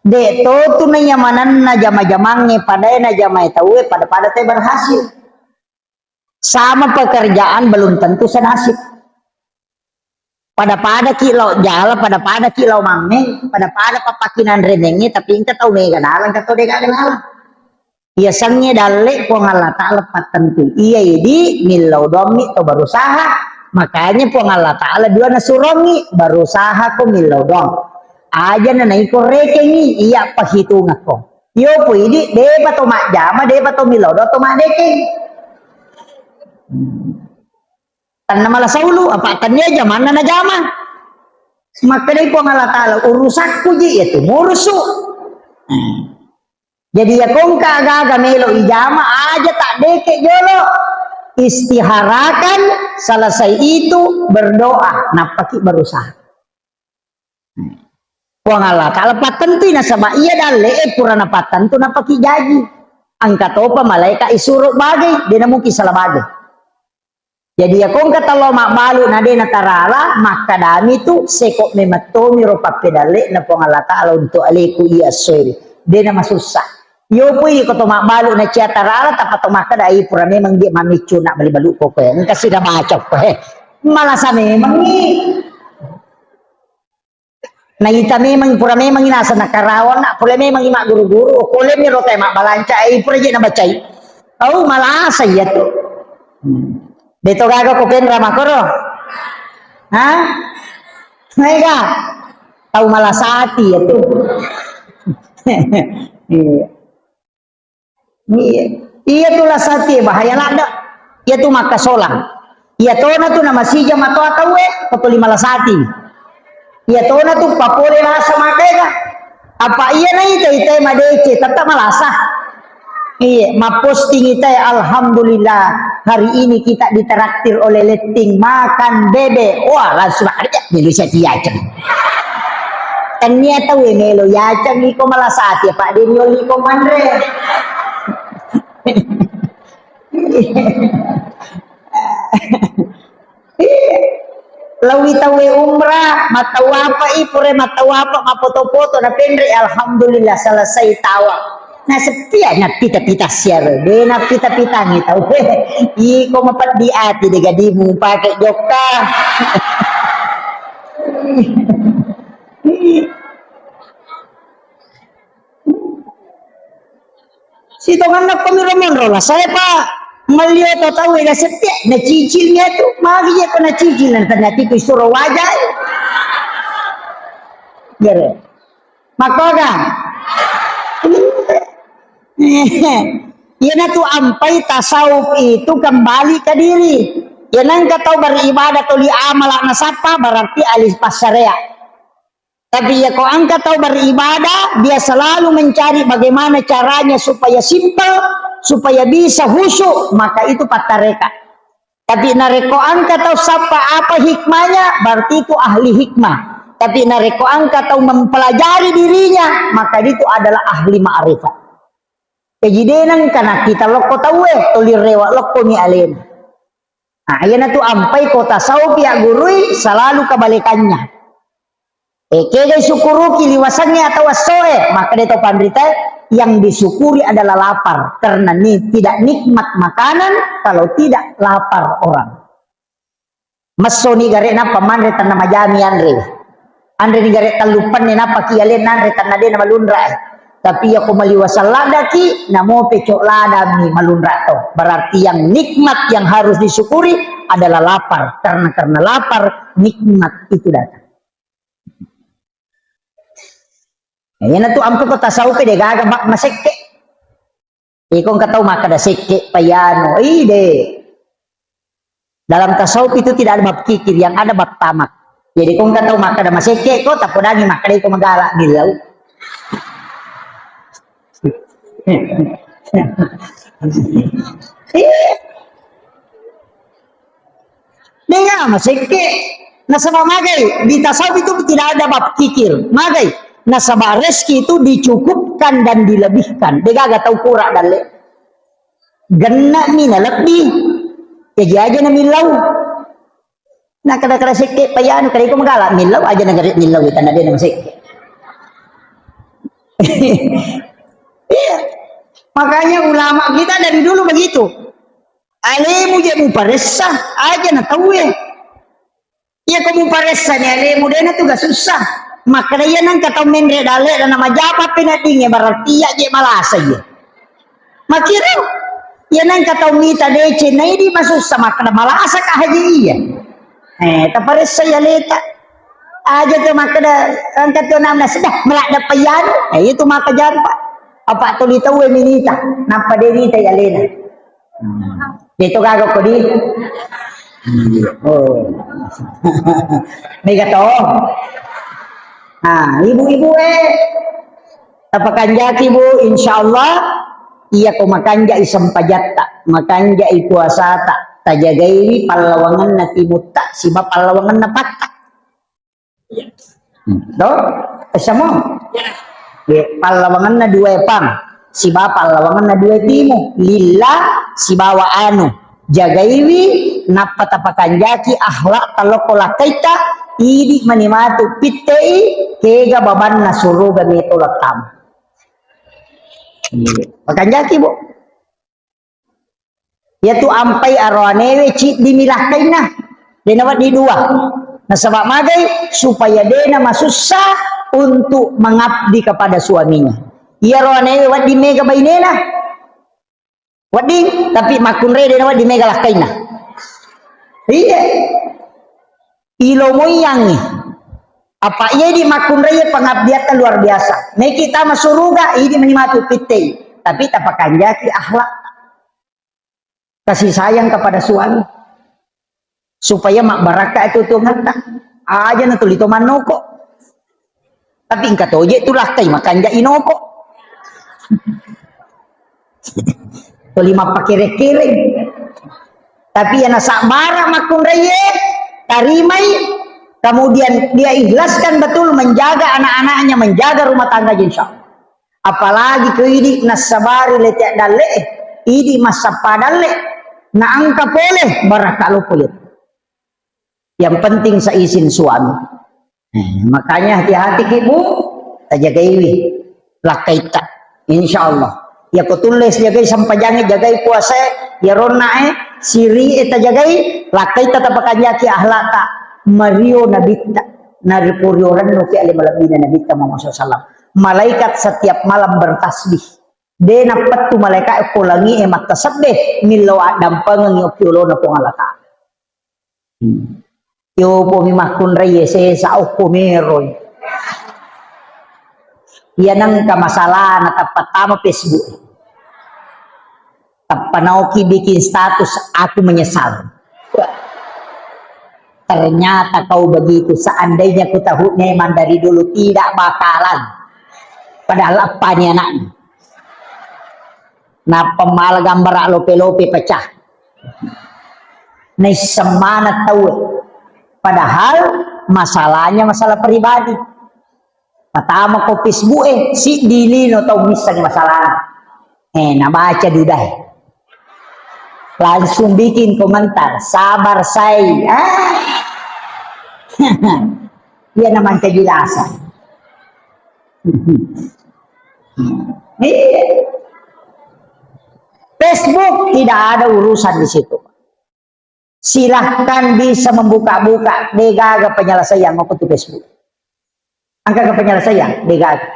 de to tu na yamanan na jama-jamange pada na jamai tahu pada teh berhasil sama pekerjaan belum tentu senasib pada kilau jala pada kilau mameng pada papakinan renengnya tapi engkau tahu mega kenalan kau deka kenalan iya sangnya dalek ko ngala ta'ala patentu iya idi milau domi to berusaha makanya ko ngala ta'ala dua nasurongi berusaha ko milau dom aja na naiko rekengi iya pahitung ako yo po idi deba to mak jama deba to milau do to mak dekeng tanah malah saulu apa tannya aja mana na jama maka dari po ngala ta'ala urusakku ji itu murusu jadi ya kong kagaga melo ijama aja tak deke jolo istiharakan selesai itu berdoa napaki berusaha po ngala ta'ala patentu na sama iya dale purana patentu napaki jaji angkat opa malaika isuruk bagai dia mungkin salah bagai. Jadi ya kong kata lo mak balu nade natarala maka dami tu sekok mematomi ropa pedale na pongala ta'ala untuk aleku iya soiri dia nama susah yo pui koto mak balu na ciatarala tapato maka dai pura memang dia mamicu nak bali balu koko ya engkau sudah macok malah sa memang ni na ita memang pura memang inasa nakarawan nak pula memang imak guru-guru kole mi rotai mak balanca pura je na bacai oh malah saya tu Beto gago ko pen ramakoro. Hah? Mega. Tahu malasati itu. Iya. Iya. Iya tuh lasati bahaya lada. Iya tuh maka solang. Iya tona tuh nama sija mato atawe patuli malasati. Iya tona tuh papore rasa makanya. Apa iya na ite madece tetap malasa. Iya, maposting ite alhamdulillah hari ini kita ditraktir oleh letting makan bebek. Wah, langsung aja Indonesia tiacang. Ternyata we melo yacang iko malasati Pak Denyo iko mandre. Lawi tawe umrah matawapa ipure matawapa mapoto-poto na pendre alhamdulillah selesai tawa. Nah setia na pita-pita siar de na pita-pita ngi tahu iko mapat di ati de gadimu pakai joka. Si tongan nak pemiramon rola saya Pak melihat atau tahu ya setia na cicilnya tu mari ya kena cicil dan ternyata itu suruh wajah ya maka kan ya na tu ampai tasawuf itu kembali ke diri ya nang kau beribadah atau li amal nasapa berarti alis pasarea. Tapi ya kau angkat tahu beribadah, dia selalu mencari bagaimana caranya supaya simpel, supaya bisa khusyuk, maka itu patareka. Tapi nareko angkat tahu sapa apa hikmahnya, berarti itu ahli hikmah. Tapi nareko angkat tahu mempelajari dirinya, maka itu adalah ahli ma'rifat. Kejidenan karena kita loko tahu tolir rewa loko ni alena. Nah, ayana tu ampai kota tasawuf ya gurui selalu kebalikannya. Kaya syukuru kiliwasannya atau wasoe maka dia tahu pandrita yang disyukuri adalah lapar karena tidak nikmat makanan kalau tidak lapar orang. Masoni gare napa manre tanah majami andre ni gare talupan ni napa kialen andre tanah dia nama lundra tapi aku maliwasal ladaki namo pecok ladami malundra to berarti yang nikmat yang harus disyukuri adalah lapar karena lapar nikmat itu datang. Yan tu amko ko tasawuf de gaga masekke. Ikong kataw makada sekke payano. Ide. Dalam tasawuf itu tidak ada bab kikir, yang ada bab tamak. Jadi kung kataw makada masekke ko tapodani makada ko magala nilaw. Dengar masekke. Nasa mamagay, di tasawuf itu tidak ada bab kikir. Magay. Nasabah rezeki itu dicukupkan dan dilebihkan. Dia gak tahu kurang dan le. Gena mina lebih. Jadi aja na milaw. Nah kada-kada seke payano kada ko magala milaw aja na garit milaw kita na din na seke. Iya. Makanya ulama kita dari dulu begitu. Alemu je mu paressa aja na tahu ya. Iya kamu paressa ni alemu dia na tu gak susah. Maka dia nang kata mendre dale dan nama japa penadingnya berarti ya je malasa je. Makira ya nang kata mita dece na ini masuk sama kada malasa kah haji iya. Tapares saya leta aja tu maka da angkat tu namna sudah melak da payan. Itu maka jampa. Apa tu ditahu minita napa derita ya lena. Itu kagak ko di. Oh. Mega to. Nah, ibu-ibu tapakan jati bu, insyaallah iya ko makanja isam pajatta, makanja puasa tak tajagairi palawangan na timutta, siba palawangan na patta. Do, sama. Palawangan na dua pang, siba palawangan na dua timo, lillah siba wa anu, jagairi napa tapakan jati akhlak talokola kaita. Idi manimatu pitei kega baban na suruga nito latam. Pakanjaki bu. Yaitu ampai arwanewe cik dimilahkan na. Denawat di dua. Nasabak magai supaya dena masusah untuk mengabdi kepada suaminya. Ia arwanewe wat di mega bainena. Wading tapi makunre denawat di mega lahkaina. Iya. Ilo moyang nih. Apa iya di makun raya pengabdian luar biasa. Nih kita masuk surga, ini menimatu pitei. Tapi tapakan jaki akhlak. Kasih sayang kepada suami. Supaya mak baraka itu tuh ngata. Aja na tulito manoko. Tapi ingkat oje itulah kay makan ja inoko. Tulima pakire-kire. Tapi yang nasa marah makun raya, tarimai, kemudian dia ikhlaskan betul menjaga anak-anaknya, menjaga rumah tangga insya Allah. Apalagi ke ini nasabari letek dale, ini masa padale, na angka boleh barakalo kulit. Yang penting sa izin suami. Makanya hati-hati ibu, tajaga iwi, lakaita, insya Allah. Ya ko tulis jagai sampajangit jagai puasa, ya ronae siri eta jagai lakaita tapakan yaki ahlata mario nabita naripurioran nuki alimalabina nabita Muhammad SAW. Malaikat setiap malam bertasbih. De napat tu malaikat pulangi emat tasbih milau adam pangangi okyulo na pungalata. Yo po mimakun reye se sa okumeroy. Yan ang kamasalaan na tapatama Facebook. Panauki bikin status aku menyesal. Ternyata kau begitu. Seandainya ku tahu memang dari dulu tidak bakalan. Padahal apa nih anaknya? Nah pemal gambar lope-lope pecah. Nih semangat tahu. Padahal masalahnya masalah pribadi. Pertama ko Facebook si dilino tau misan masalah. Nabaca duday. Langsung bikin komentar, sabar say. Dia naman kejelasan. Facebook tidak ada urusan di situ. Silahkan bisa membuka-buka degaga penyelesaian mau ke Facebook. Angka ke penyelesaian degaga.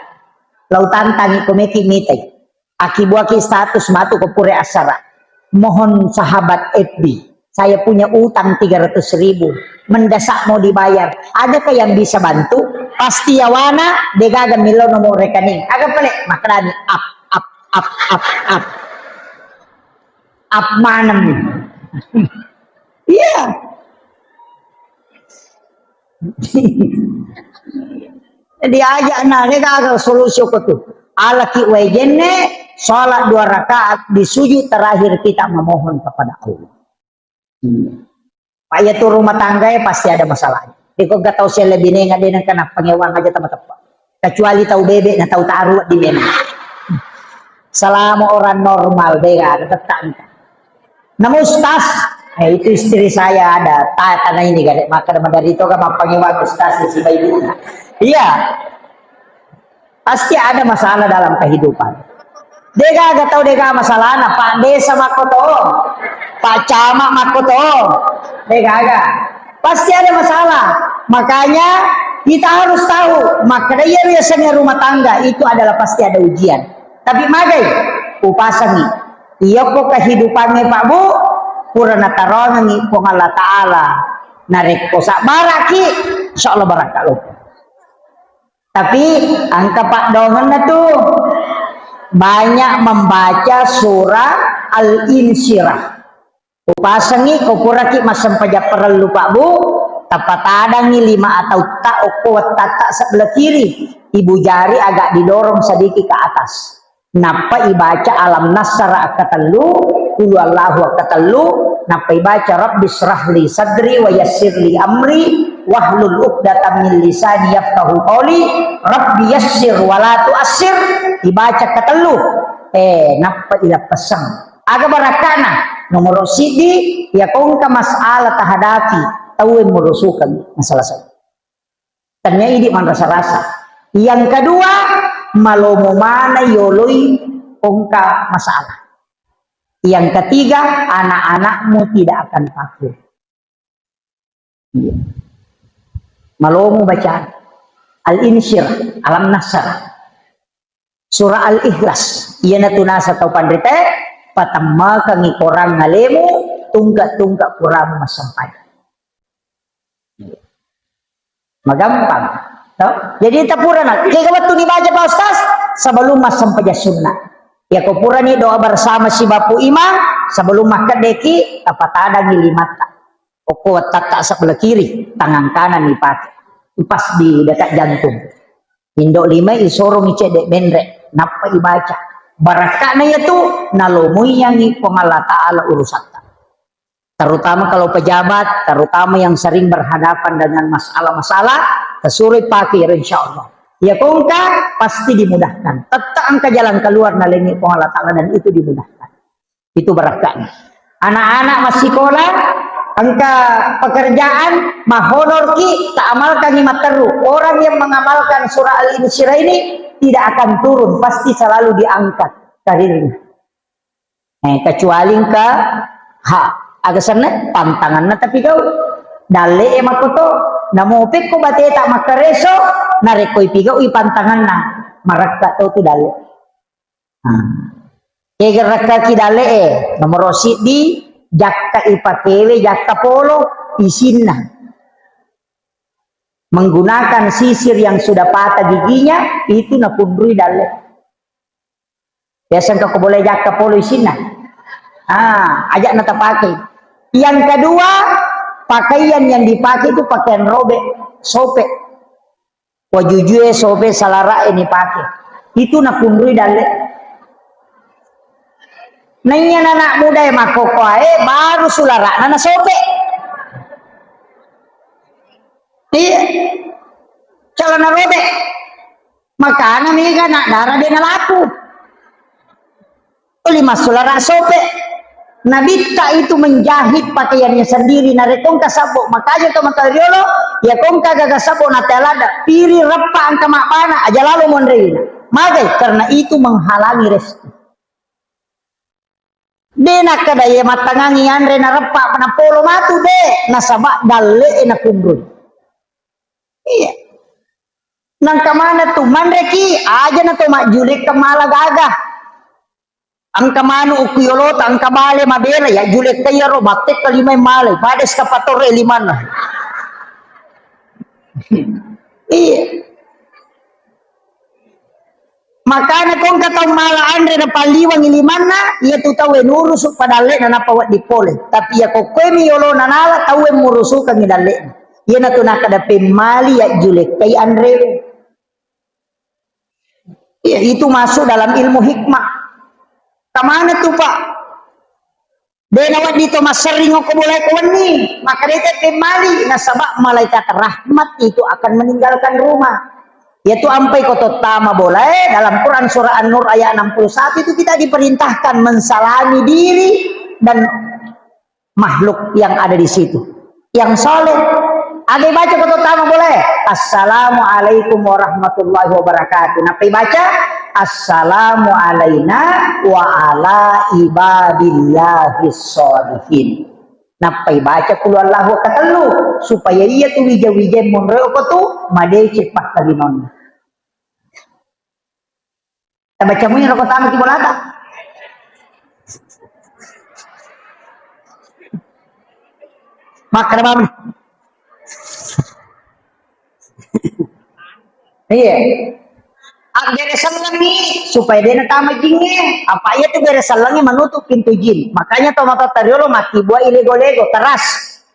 Lautan tangi komeki mitai. Akibuaki status matu ke pure asara. Mohon sahabat FB. Saya punya utang 300.000. Mendesak mau dibayar. Adakah yang bisa bantu? Pasti yawana degaga milo nomor rekening. Agak pelik makrani up. Up manem. Iya. Jadi aja nah degaga solusi ko tuh. Alaki wajenne sholat 2 rakaat di sujud terakhir kita memohon kepada Allah. Pak ya tuh rumah tangga ya pasti ada masalahnya. Diko gak tahu saya lebih nengat dia kena pengewang aja teman-teman. Kecuali tahu bebek nah tahu taruh di mana. Selama orang normal deh gak tetap. Namun ustaz, itu istri saya ada tanah ini gak maka dari itu kan pengewang ustaz si bayi. Iya. Pasti ada masalah dalam kehidupan. Dega gak tahu dega masalah na Pak Desa makoto, Pak Camat makoto, dega gak. Pasti ada masalah. Makanya kita harus tahu. Makanya biasanya rumah tangga itu adalah pasti ada ujian. Tapi magai upasangi. Iya kok kehidupannya Pak Bu, purana tarongi pong Allah Taala. Narek kosak baraki, insyaallah barakallah. Tapi angka Pak Dongan tuh banyak membaca surah Al-Insyirah. Upasangi kopuraki masam pajak perlu Pak Bu. Tapatangi 5 atau tak kuat tatak sebelah kiri. Ibu jari agak didorong sedikit ke atas. Napa ibaca alam nasara akatelu, qul Allahu akatelu. Napa ibaca Rabbi syrahli sadri wa yassirli amri. Wahlul uqdatam min lisani yafqahu qawli rabbi yassir wa la tu'assir dibaca ketelu napa ila pesang aga barakana nomor sidi ya kongka masalah tahadapi tahu merusukan masalah saya ternyata ini man rasa-rasa yang kedua malomo mana yoloi kongka masalah yang ketiga anak-anakmu tidak akan takut malomo baca Al-Insyirah alam nasar surah Al-Ikhlas iya na tunasa tau pandrite patamma kangi korang ngalemu tunggak-tunggak kurang masampay Magampang. No? Jadi tapura na. Kaya waktu dibaca Pak Ustaz, sebelum masam paja sunnah. Ya kupura ni doa bersama si Bapu Imam, sebelum makan deki, apa tada ngilimata. Oko tak sebelah kiri, tangan kanan dipakai. Pas di dekat jantung. Indok lima isoro ngicek dek bendrek. Napa ibaca. Barakana itu nalomui yang pengala ta'ala urusan. Terutama kalau pejabat, terutama yang sering berhadapan dengan masalah-masalah, kesulit pakai insya Allah. Ya kongka pasti dimudahkan. Tetap angka jalan keluar nalengi Allah Ta'ala dan itu dimudahkan. Itu berakatnya. Anak-anak masih sekolah, angka pekerjaan, mahonor ki, tak amalkan lima teru. Orang yang mengamalkan surah Al-Insyirah ini tidak akan turun, pasti selalu diangkat karirnya. Kecuali ke agak sana tantangan na tapi kau dale makoto namo peko bate tak makareso narekoy pigau ipantangan na marakka to tu dale gerakka ki dale nomor di jakka ipakewe jakka polo isinna menggunakan sisir yang sudah patah giginya itu napundui dale biasa kau boleh jakka polo isinna ajak nata pakai. Yang kedua, pakaian yang dipakai itu pakaian robek, sope. Wajujue sope salara ini pakai. Itu nak kundui dalek. Nanya anak muda yang makokoe baru sulara nana sope. Iya. Celana robek. Makanya nih kan nak darah dia laku. Lima sulara sope. Nabi tak itu menjahit pakaiannya sendiri narekong kasabo makanya to matariolo ya kong kaga kasabo na telada piri repa angka makbana aja lalu mondreina magai karena itu menghalangi rezeki dena kada ye matangangi andre na repa pana polo matu de nasaba dalle na kumrun iya nang kamana tu mandreki aja na to majulik kemala gagah angka manu ukuyolota angka bale mabela ya julek kaya ro batek kalimay malay pades kapatore limana iya makanya kung katong mala andre na paliwang ilimana iya tu tawe nurusuk padale na napawat di pole tapi ya kokwe mi yolo na nala tawe murusukan ni dale iya na tu nakadape mali ya julek kay andre iya itu masuk dalam ilmu hikmah. Kamana tuh Pak? Denawat dito masering ko boleh kuwani. Maka dia pemali nasabak malaikat rahmat itu akan meninggalkan rumah. Yaitu ampai koto tama boleh dalam Quran surah An-Nur ayat 61 itu kita diperintahkan mensalami diri dan makhluk yang ada di situ. Yang soleh. Ada baca koto tama boleh. Assalamualaikum warahmatullahi wabarakatuh. Napi baca Assalamu alaina wa ala ibadillahis sholihin. Napai baca kulu Allahu katalu supaya ia tu wija-wija monreo ko tu made cepat kalinon. Ta baca mo yung tama ti bolata. Makrabam. Iya. Beresan langi supaya dia natama jingnya apa ya tuh beresan langi menutup pintu jin makanya tomato tariolo mati buah ilego-lego teras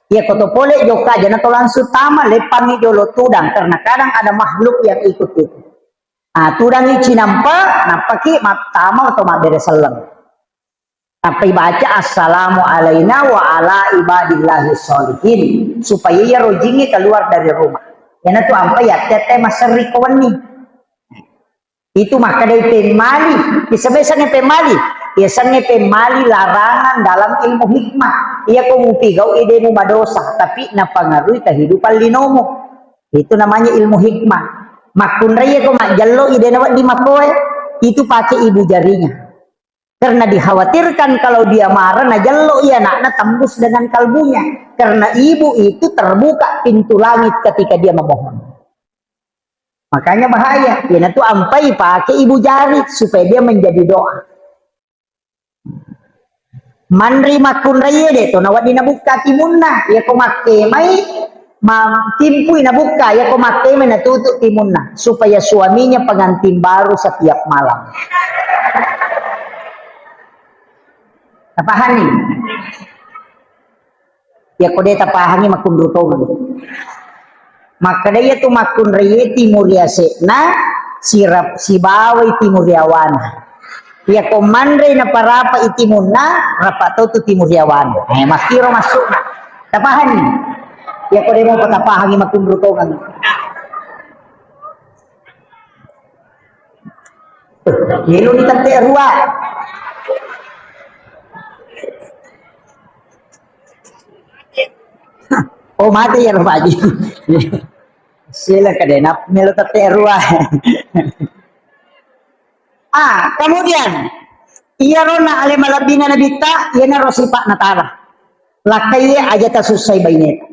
ya koto pole joka jana to langsung tama lepangi jolo tudang karena kadang ada makhluk yang ikut itu tudang ici nampak napaki tama atau beresan langi apa baca assalamu alaina wa ala ibadillahi sholihin supaya ya rojingi keluar dari rumah jana tuh apa ya tete maseri kawani itu maka dari pemali biasanya pemali biasanya pemali larangan dalam ilmu hikmah ia kumupigau idemu madosa tapi napangaruhi kehidupan linomo itu namanya ilmu hikmah makun raya ko makjallo ide nawat di makoe itu pakai ibu jarinya karena dikhawatirkan kalau dia marah nah jallo ia nakna tembus dengan kalbunya karena ibu itu terbuka pintu langit ketika dia memohon. Makanya bahaya. Ya itu ampai pakai ibu jari supaya dia menjadi doa. Manri makun raya deh to nawat dina buka timunna ya ko makke mai Timpui na buka ya kumakay may natutup timun na supaya suaminya pengantin baru setiap malam. Tapahani. Ya kode tapahani makundrutongan. Maka dia tu makun reye timuriase na sirap sibawai timuriawan. Ya komandre na parapa itimun na rapato tu timuriawan. Makiro masuk na. Tapahani. Ya kode mo patapahani makundrutongan. Yelo ni tante rua. Oh mati ya Pak Haji. Sila kadenap melo taterua. Kemudian iya rona ale malabina nabita yana rosipa natara. Lakai aja tasusay bainet.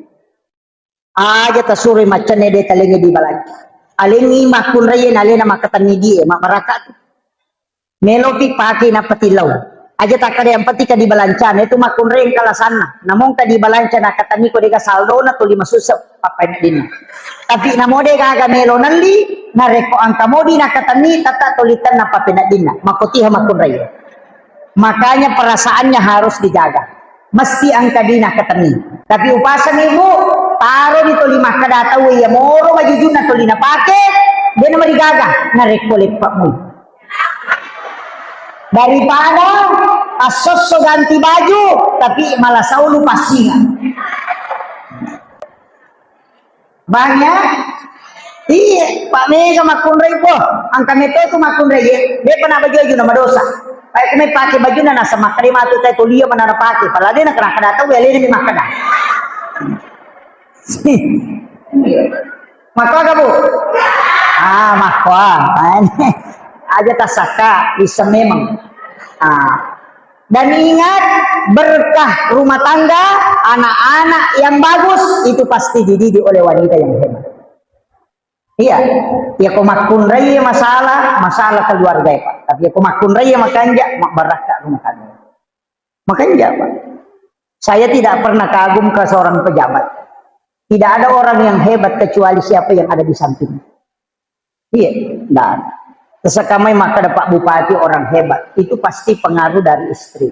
Aja tasuri macane de talengi di balag. Alengi makun rayen alena makatani di marakat. Melopi paki na patilaw. Aja tak ada yang pati ka di balancan itu makun ring kalasana namong ka di balancan na katani ko de ka saldo na to 5 susap papay na din tapi namode ka melo nali na reko ang kamodi na katani tata tulitan na papay na din makutiha makun ring makanya perasaannya harus dijaga mesti ang kadina katani tapi upasan ibu taro dito 5 kadata ya moro majujun na tuli na pake dia na marigaga na reko lepak mo daripada asos so ganti baju tapi malah saulu pasingan banyak iya Pak Mega makunray po ang kamito itu makunray dia pernah baju aja nama dosa kayak kami pakai baju na nasa makrima tu tayo tuliyo manana pakai palagi na kena tahu ya lini makada makwa ka bu makwa aja tasaka bisa memang dan ingat berkah rumah tangga anak-anak yang bagus itu pasti dididik oleh wanita yang hebat iya ya kumakun raya masalah keluarga ya Pak tapi ya kumakun raya makanya berkah rumah tangga makanya Pak saya tidak pernah kagum ke seorang pejabat tidak ada orang yang hebat kecuali siapa yang ada di samping iya tidak ada sekamai maka ada Pak Bupati orang hebat itu pasti pengaruh dari istri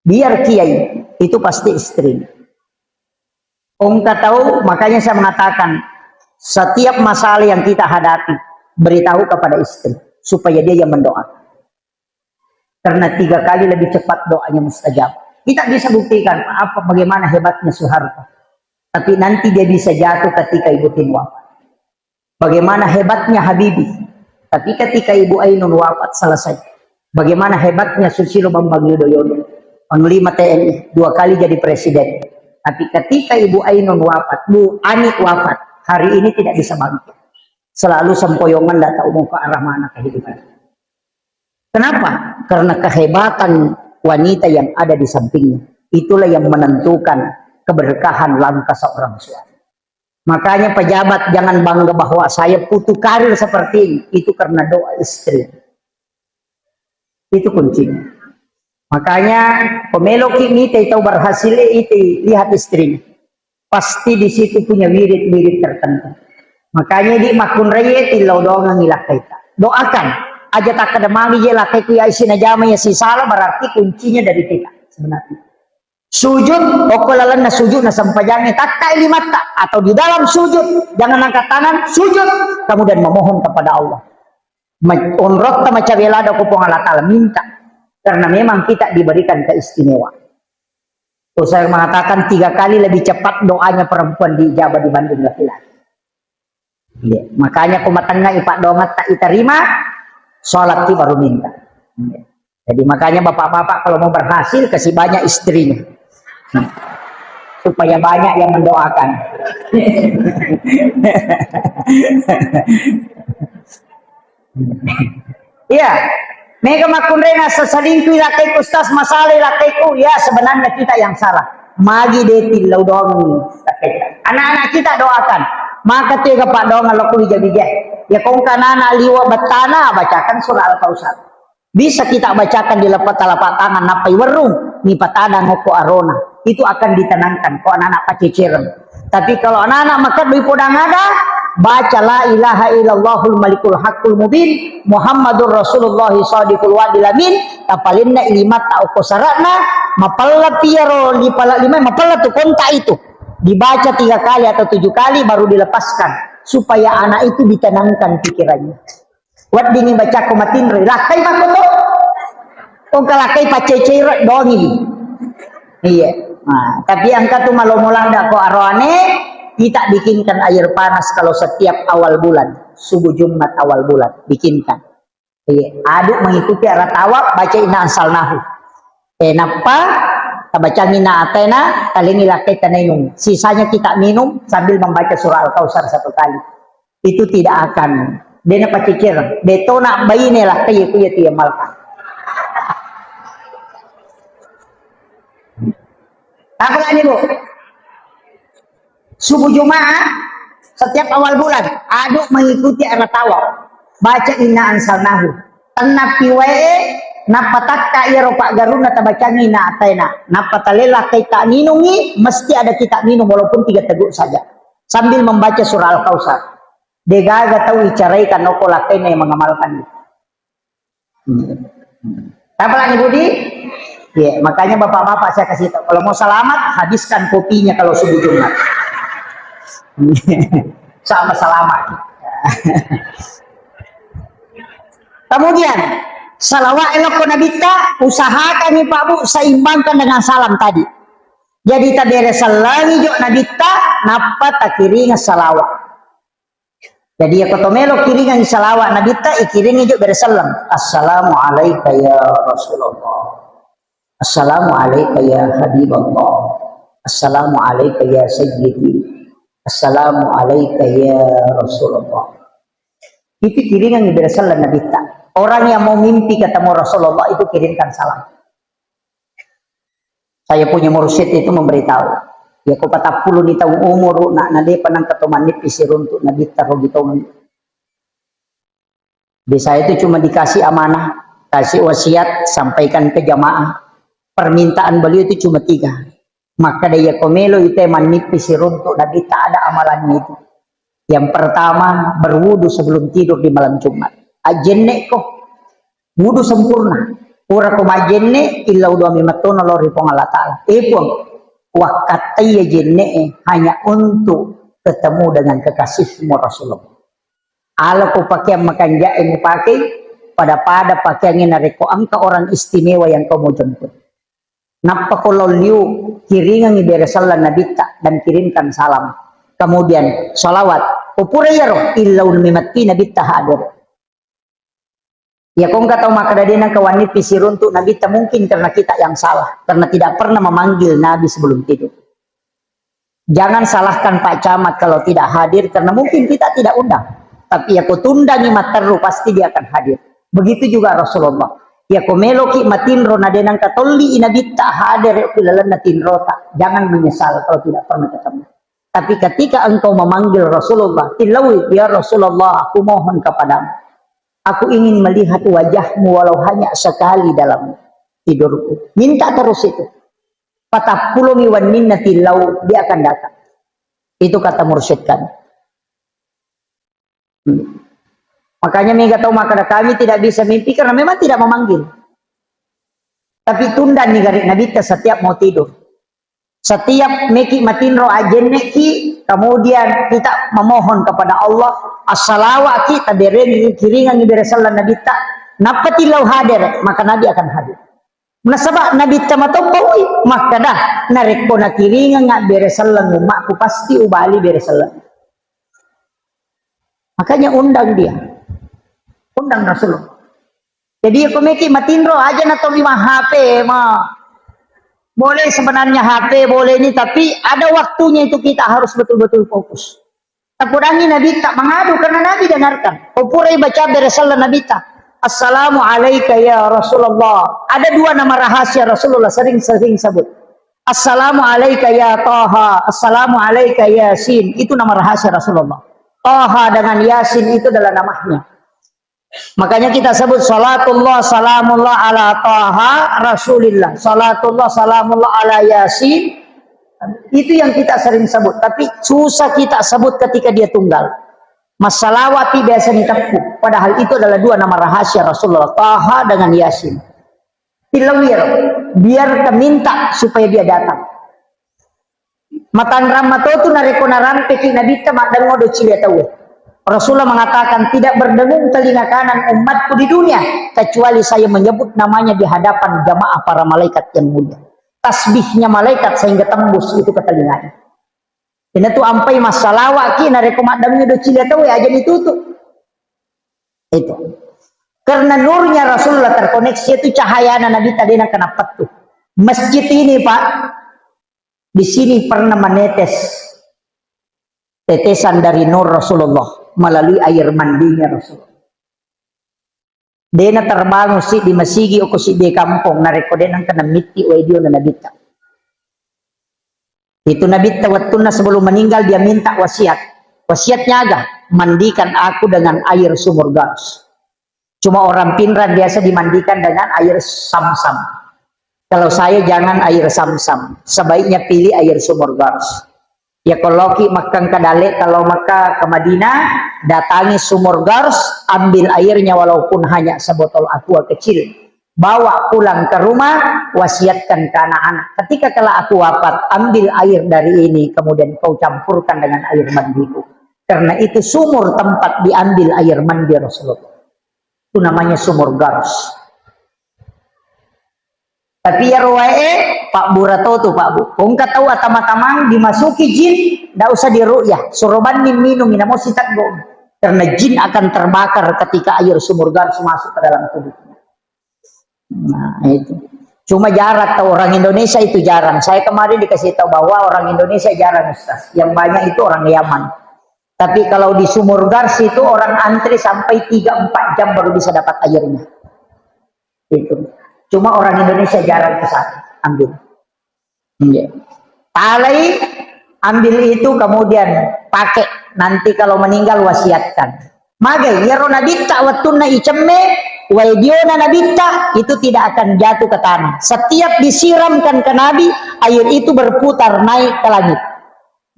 biar kiai itu pasti istri tahu makanya saya mengatakan setiap masalah yang kita hadapi beritahu kepada istri supaya dia yang mendoakan karena 3 kali lebih cepat doanya mustajab kita bisa buktikan bagaimana hebatnya Soeharto tapi nanti dia bisa jatuh ketika Ibu Tin wafat bagaimana hebatnya Habibie tapi ketika Ibu Ainun wafat selesai. Bagaimana hebatnya Susilo Bambang Yudhoyono, Panglima TNI 2 kali jadi presiden. Tapi ketika Ibu Ainun wafat, Bu Ani wafat, hari ini tidak bisa bangkit. Selalu sempoyongan tidak tahu mau ke arah mana kehidupan. Kenapa? Karena kehebatan wanita yang ada di sampingnya. Itulah yang menentukan keberkahan langkah seorang suami. Makanya pejabat jangan bangga bahwa saya putu karir seperti ini. Itu karena doa istri. Itu kuncinya. Makanya pemelok ini tahu berhasil itu lihat istrinya. Pasti di situ punya wirid-wirid tertentu. Makanya di makun raya tilau doa ngilakaita. Doakan. Aja tak ada mami je lakai ku ya isi najama ya si salah berarti kuncinya dari kita sebenarnya. Sujud, okolalan na sujud na sampajangnya takai limata atau di dalam sujud jangan angkat tangan sujud kemudian memohon kepada Allah. Onrot ta macabela da kupong Allah Ta'ala minta karena memang kita diberikan keistimewaan. Terus saya mengatakan 3 kali lebih cepat doanya perempuan diijabah dibanding laki-laki. Ya, makanya kumatangna ipak dongat tak diterima, sholat baru minta. Ya. Jadi makanya bapak-bapak kalau mau berhasil kasih banyak istrinya. Supaya banyak yang mendoakan. Iya, mega makunrena seselingkuh lakai kustas masalah lakaiku ya sebenarnya kita yang salah. Magi detil lau doang anak-anak kita doakan. Maka tiga pak doang laku bijak-bijak. Ya kong kanana liwa betana bacakan surah Al-Kausar. Bisa kita bacakan di lapak-lapak tangan napai werung ni patada ngoko arona. Itu akan ditenangkan ko anak-anak paceceran. Tapi kalau anak-anak maka dui podang ada, baca la ilaha illallahul malikul haqqul mubin Muhammadur Rasulullah shadiqul wa'dil amin tapalinna ilimat ta'uko saratna mapallat tiaro lipala lima mapallat tu kontak itu dibaca 3 kali atau 7 kali baru dilepaskan supaya anak itu ditenangkan pikirannya. Wat dingin baca komatin lakai makoto kong kalakai paceceir doang ini. Iya. Nah, tapi angka tuh malu mulanda ko arwane kita bikinkan air panas kalau setiap awal bulan subuh Jumat awal bulan bikinkan. Iya. Aduk mengikuti arah tawab baca ina asal nahu. Kenapa? Baca ina atena kalingi lakai tanenung. Sisanya kita minum sambil membaca surah Al-Kautsar 1 kali. Itu tidak akan. Dena pacikir. Detona bayi lah kayak itu ya tiamalkan. Apa lagi bu? Subuh Jumat setiap awal bulan aduk mengikuti arah tawaf baca inna ansalnahu tanap piwae napatakka iro pak garuna tabacangi na atena napatalela kay tak ninungi mesti ada kita minum walaupun 3 teguk saja sambil membaca surah Al-Kautsar degaga tahu icarai kan noko lakene mengamalkan. Apa lagi Budi? Ya, makanya bapak-bapak saya kasih tahu kalau mau selamat habiskan kopinya kalau subuh Jumat. Sama selamat. Kemudian salawat elok nabita usahakan nih Pak Bu seimbangkan dengan salam tadi. Jadi tak beres salam jo nabita napa tak kiringan salawat. Jadi ya kotomelo kiringan salawat nabita ikiringan jo beres salam. Assalamualaikum ya Rasulullah. Assalamualaikum ya Habibullah. Assalamualaikum ya Sayyidi. Assalamualaikum ya Rasulullah. Itu kiringan yang bersalam Nabi tak. Orang yang mau mimpi ketemu Rasulullah itu kirimkan salam. Saya punya mursyid itu memberitahu. Ya kau patah puluh di tahun umur nak nade panang keteman pisir untuk Nabi taruh di tahun. Desa itu cuma dikasih amanah, kasih wasiat, sampaikan ke jamaah. Permintaan beliau itu cuma 3. Maka daya komelo itu manipis untuk Nabi tak ada amalannya itu. Yang pertama berwudu sebelum tidur di malam Jumat. Ajenne kok wudu sempurna. Ura ko majenne illa udu mimatuna lori pong Allah Ta'ala. Ipun wakataya jenne hanya untuk ketemu dengan kekasihmu Rasulullah. Ala ko pakai makan jae mu pakai pada pakaian nareko angka orang istimewa yang kau mau jemput. Napa kalau liu kiringan iberesalan nabita dan kirimkan salam. Kemudian salawat. Upura yaro illau mimati nabita hadir. Ya kong kata maka dadina kawanit pisir untuk nabita mungkin karena kita yang salah. Karena tidak pernah memanggil Nabi sebelum tidur. Jangan salahkan Pak Camat kalau tidak hadir karena mungkin kita tidak undang. Tapi ya kau tunda ni materu pasti dia akan hadir. Begitu juga Rasulullah. Ya komelo ki matinro na denang katoli inabita hadir pilalan na tinrota. Jangan menyesal kalau tidak pernah ketemu. Tapi ketika engkau memanggil Rasulullah, tilawi ya Rasulullah, aku mohon kepadamu. Aku ingin melihat wajahmu walau hanya sekali dalam tidurku. Minta terus itu. Patah puluh miwan minna tilau, dia akan datang. Itu kata mursyid kami. Makanya mereka tahu maka kami tidak bisa mimpi karena memang tidak memanggil. Tapi tunda nih garik Nabi setiap mau tidur. Setiap meki matinro ajenneki, kemudian kita memohon kepada Allah. As-salawat kita beren kiringan iberesalan Nabi tak. Napatilau hadir, maka Nabi akan hadir. Nasabak Nabi tamatopoi, maka dah nareko na kiringan nga beresalan umakku pasti ubali beresalan. Makanya undang dia. Undang Rasulullah. Jadi aku meki matinro aja na to 5 HP mah. Boleh sebenarnya HP boleh ini tapi ada waktunya itu kita harus betul-betul fokus. Takurangi Nabi tak mengadu karena Nabi dengarkan. Opurai baca beresalan Nabi tak. Assalamualaikum ya Rasulullah. Ada 2 nama rahasia Rasulullah sering-sering sebut. Assalamualaikum ya Taha. Assalamualaikum ya Yasin. Itu nama rahasia Rasulullah. Taha dengan Yasin itu adalah namanya. Makanya kita sebut salatullah salamullah ala Taha Rasulillah. Salatullah salamullah ala Yasin. Itu yang kita sering sebut, tapi susah kita sebut ketika dia tunggal. Masalawati biasa ditepuk, padahal itu adalah dua nama rahasia Rasulullah, Taha dengan Yasin. Tilawir, biar minta supaya dia datang. Matan ramatotu nareko narampe ki nabita madan ngodo cilia tahu. Rasulullah mengatakan tidak berdengung telinga kanan umatku di dunia kecuali saya menyebut namanya di hadapan jamaah para malaikat yang mulia. Tasbihnya malaikat sehingga tembus itu ke telinganya. Ini tuh ampai masalah ki nareko madan ngodo cilia tahu aja ditutup. Itu. Karena nurnya Rasulullah terkoneksi itu cahaya Nabi tadi nak kenapa tuh. Masjid ini Pak, di sini pernah menetes tetesan dari nur Rasulullah melalui air mandinya Rasulullah. Dena terbangun si di masigi o si di kampung nareko denang kena miti o idio na nabita. Itu nabita wattuna sebelum meninggal dia minta wasiat. Wasiatnya agak mandikan aku dengan air sumur gas. Cuma orang pinran biasa dimandikan dengan air sam-sam. Kalau saya jangan air sam-sam, sebaiknya pilih air sumur gas. Ya kalau ki makan ke Dale, kalau maka ke Madinah, datangi sumur gas, ambil airnya walaupun hanya sebotol aqua kecil. Bawa pulang ke rumah, wasiatkan ke anak-anak. Ketika kalau aku wafat, ambil air dari ini, kemudian kau campurkan dengan air mandiku. Karena itu sumur tempat diambil air mandi Rasulullah. Itu namanya sumur gas. Tapi ya ruwae Pak Burato tuh Pak Bu. Kung tahu atama-tamang dimasuki jin, ndak usah diru'yah. Suruban minum minamo sitat go. Karena jin akan terbakar ketika air sumur gas masuk ke dalam tubuhnya. Nah, itu. Cuma jarak tahu orang Indonesia itu jarang. Saya kemarin dikasih tahu bahwa orang Indonesia jarang Ustaz. Yang banyak itu orang Yaman. Tapi kalau di sumur gas itu orang antri sampai 3-4 jam baru bisa dapat airnya. Itu. Cuma orang Indonesia jarang ke sana ambil. Talai ambil itu kemudian pakai nanti kalau meninggal wasiatkan. Mage yaro nabita watuna icemme waidiona nabita itu tidak akan jatuh ke tanah. Setiap disiramkan ke Nabi, air itu berputar naik ke langit.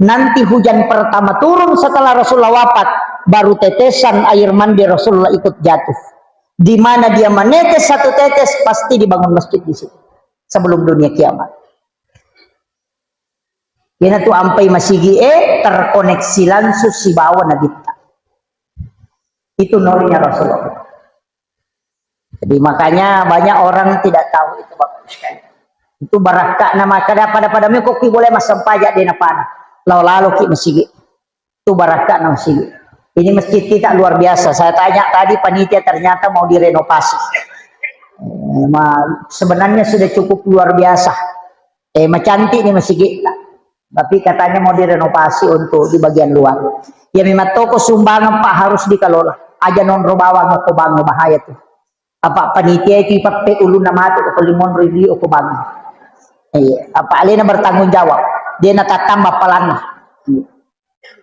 Nanti hujan pertama turun setelah Rasulullah wafat, baru tetesan air mandi Rasulullah ikut jatuh. Di mana dia menetes satu tetes pasti dibangun masjid di situ sebelum dunia kiamat. Yana tu ampai masigi terkoneksi langsung si bawa nabita. Itu nurnya Rasulullah. Jadi makanya banyak orang tidak tahu itu Bapak sekalian. Itu barakah nama kada pada koki boleh masam pajak dena pana. Lalu ki masigi. Itu barakah nama masigi. Ini masjid kita luar biasa. Saya tanya tadi panitia ternyata mau direnovasi. Sebenarnya sudah cukup luar biasa. Cantik nih masjid kita. Tapi katanya mau direnovasi untuk di bagian luar. Ya memang toko sumbangan Pak harus dikelola. Aja non robawa ngokobang bahaya tuh. Apa panitia itu pakai ulun nama itu ke 5.000 okobang. Apa alena bertanggung jawab. Dia nak tambah palana.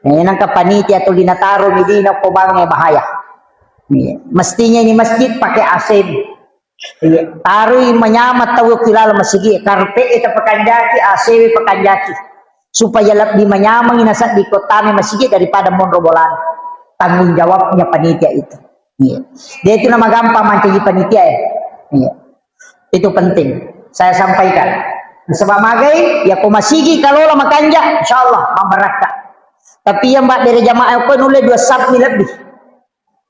Nang kapanitia atau dinataro midina ko bang bahaya. Mestinya ini masjid pakai AC. Taruh menyamat tahu kilala masjid. Karpe itu pekanjaki AC pekanjaki. Supaya lebih menyamang inasak di kota masjid daripada monrobolan. Tanggung jawabnya panitia itu. Dia itu nama gampang mencari panitia ya. Itu penting. Saya sampaikan. Sebab magai ya ko masjid kalau lama kanja insyaallah membarakah. Tapi yang mbak dari jamaah pun oleh 2 sabmi lebih.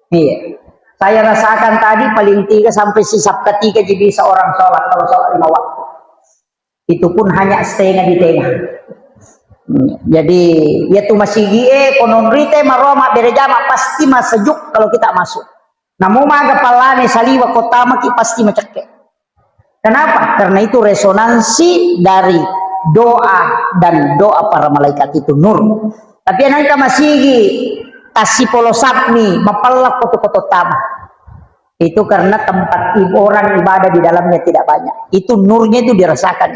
Iya. Saya rasakan tadi paling 3 sampai sisap ketiga jadi bisa orang sholat kalau sholat 5 waktu. Itu pun hanya setengah di tengah. Jadi ya tu masih konon rite maroma dari jamaah pasti mas sejuk kalau kita masuk. Namun maga palane saliwa kota maki pasti macake. Kenapa? Karena itu resonansi dari doa dan doa para malaikat itu nur. Tapi nangka masigi tasipolo sapmi mapalak koto-koto tama. Itu karena tempat orang ibadah di dalamnya tidak banyak. Itu nurnya itu dirasakan.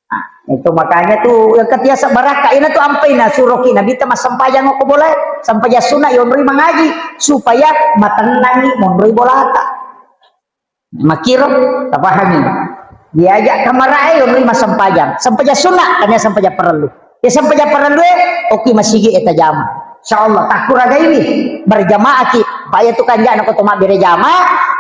Nah, itu makanya tuh yang ketiasa barakah ini tuh ampai na suroki nabi ta masampayan ko boleh sampai sunah yang beri mengaji supaya matenangi memberi bolata. Makiro tapahami. diajak kamar ayo lima sampajan sunnah kanya sampaja perlu ya sampaja perlu oke masih eta jama insyaallah tak kuraga ini berjamaah ki paya tu kanja anak toma bere jamaah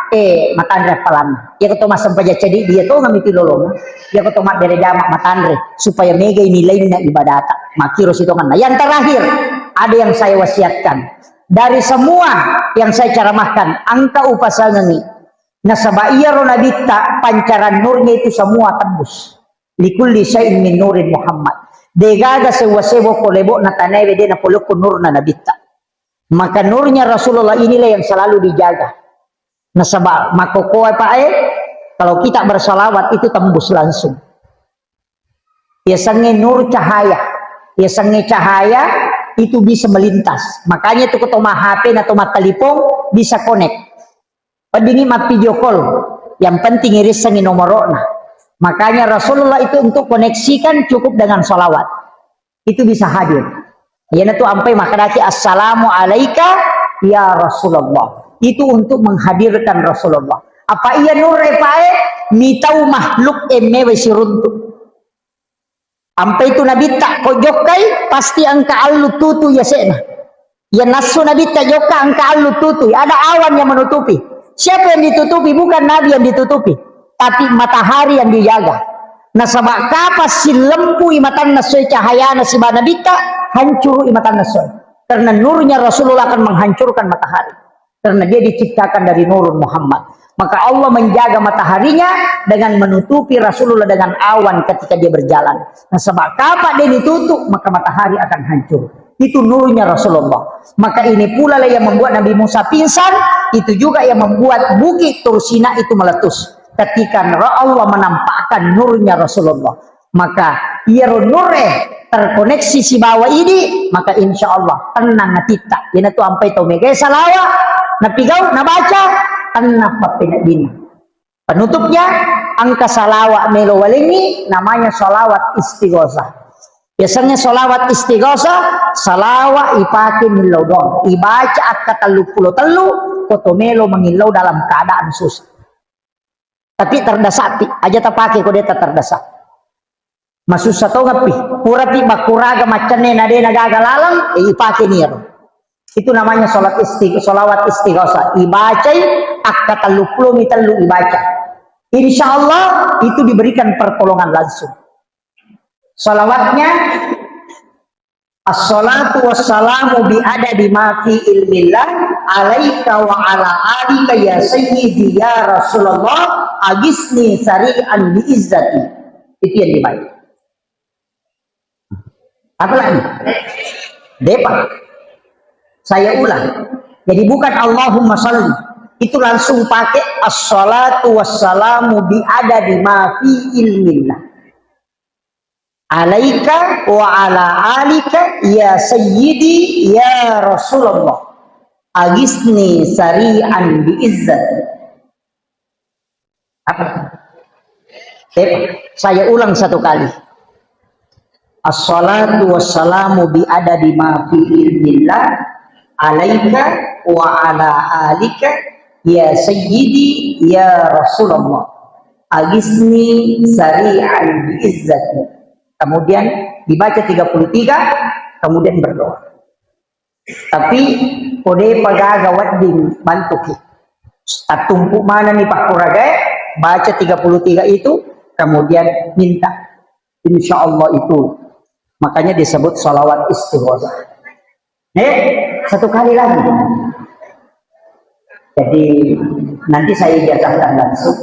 matandre palan ya ketoma sampaja cedi dia tuh ngamiti lolong ya ketoma bere jamaah matandre supaya mega nilainya ibadata makirus itu kan yang terakhir ada yang saya wasiatkan dari semua yang saya ceramahkan angka upasanya nih nasabaiya ronabita pancaran nurnya itu semua tembus likulli syai'in min nurin Muhammad degaga sewa-sewa kolebo natanai wede na poloko nur na nabita maka nurnya Rasulullah inilah yang selalu dijaga nasaba makokoy kalau kita bersalawat itu tembus langsung biasanya nur cahaya biasanya cahaya itu bisa melintas makanya itu ketoma HP atau telepon bisa connect padini mah video call yang penting iris sangi nomorona makanya Rasulullah itu untuk koneksikan cukup dengan salawat itu bisa hadir ya itu ampai makadaki assalamu alaika ya Rasulullah itu untuk menghadirkan Rasulullah apa iya nur repae mitau makhluk emewe siruntu ampai itu nabi tak kojokai pasti angka allu tutu ya sena ya nasu nabi tak joka angka allu tutu ada awan yang menutupi siapa yang ditutupi bukan nabi yang ditutupi tapi matahari yang dijaga nah sama kapas si lempu imatan nasoy cahaya nasi banabita hancur imatan nasoy karena nurnya Rasulullah akan menghancurkan matahari karena dia diciptakan dari nurun Muhammad maka Allah menjaga mataharinya dengan menutupi Rasulullah dengan awan ketika dia berjalan nah sebab kapan dia ditutup maka matahari akan hancur itu nurnya Rasulullah maka ini pula lah yang membuat Nabi Musa pingsan itu juga yang membuat bukit Tursina itu meletus ketika Allah menampakkan nurnya Rasulullah maka ia nurnya terkoneksi si bawah ini maka insya Allah tenang natita ini tuh sampai to mega salawa napigau nabaca tenang papina dini penutupnya angka salawat melo walingi namanya salawat istighosah biasanya salawat istighosah salawat ipake milau dong ibaca akka telu kotomelo mengilau dalam keadaan susah tapi terdasati aja tapake kode terdasak masuk satu ngapi purapi bakuraga macane nade nagaga lalang ipake niero itu namanya salawat istighosah ibacai akka telu ibaca insyaallah itu diberikan pertolongan langsung salawatnya as-salatu wassalamu bi adadi ma fi ilmillah alaika wa ala alika ya sayyidi ya Rasulullah agisni sari'an bi izzati itu yang dibaca apa lagi depa saya ulang jadi bukan Allahumma sholli itu langsung pakai as-salatu wassalamu bi adadi ma fi ilmillah alaika wa ala alika ya sayyidi ya Rasulullah agisni sari'an bi izzati apa? Saya ulang satu kali as-salatu wassalamu bi adadi ma fi ilmillah alaika wa ala alika ya sayyidi ya Rasulullah agisni sari'an bi izzati kemudian dibaca 33 kemudian berdoa tapi kode pagaga wadding bantuki tumpuk mana nih Pak Kuraga baca 33 itu kemudian minta insya Allah itu makanya disebut salawat istighosah satu kali lagi jadi nanti saya ijazahkan langsung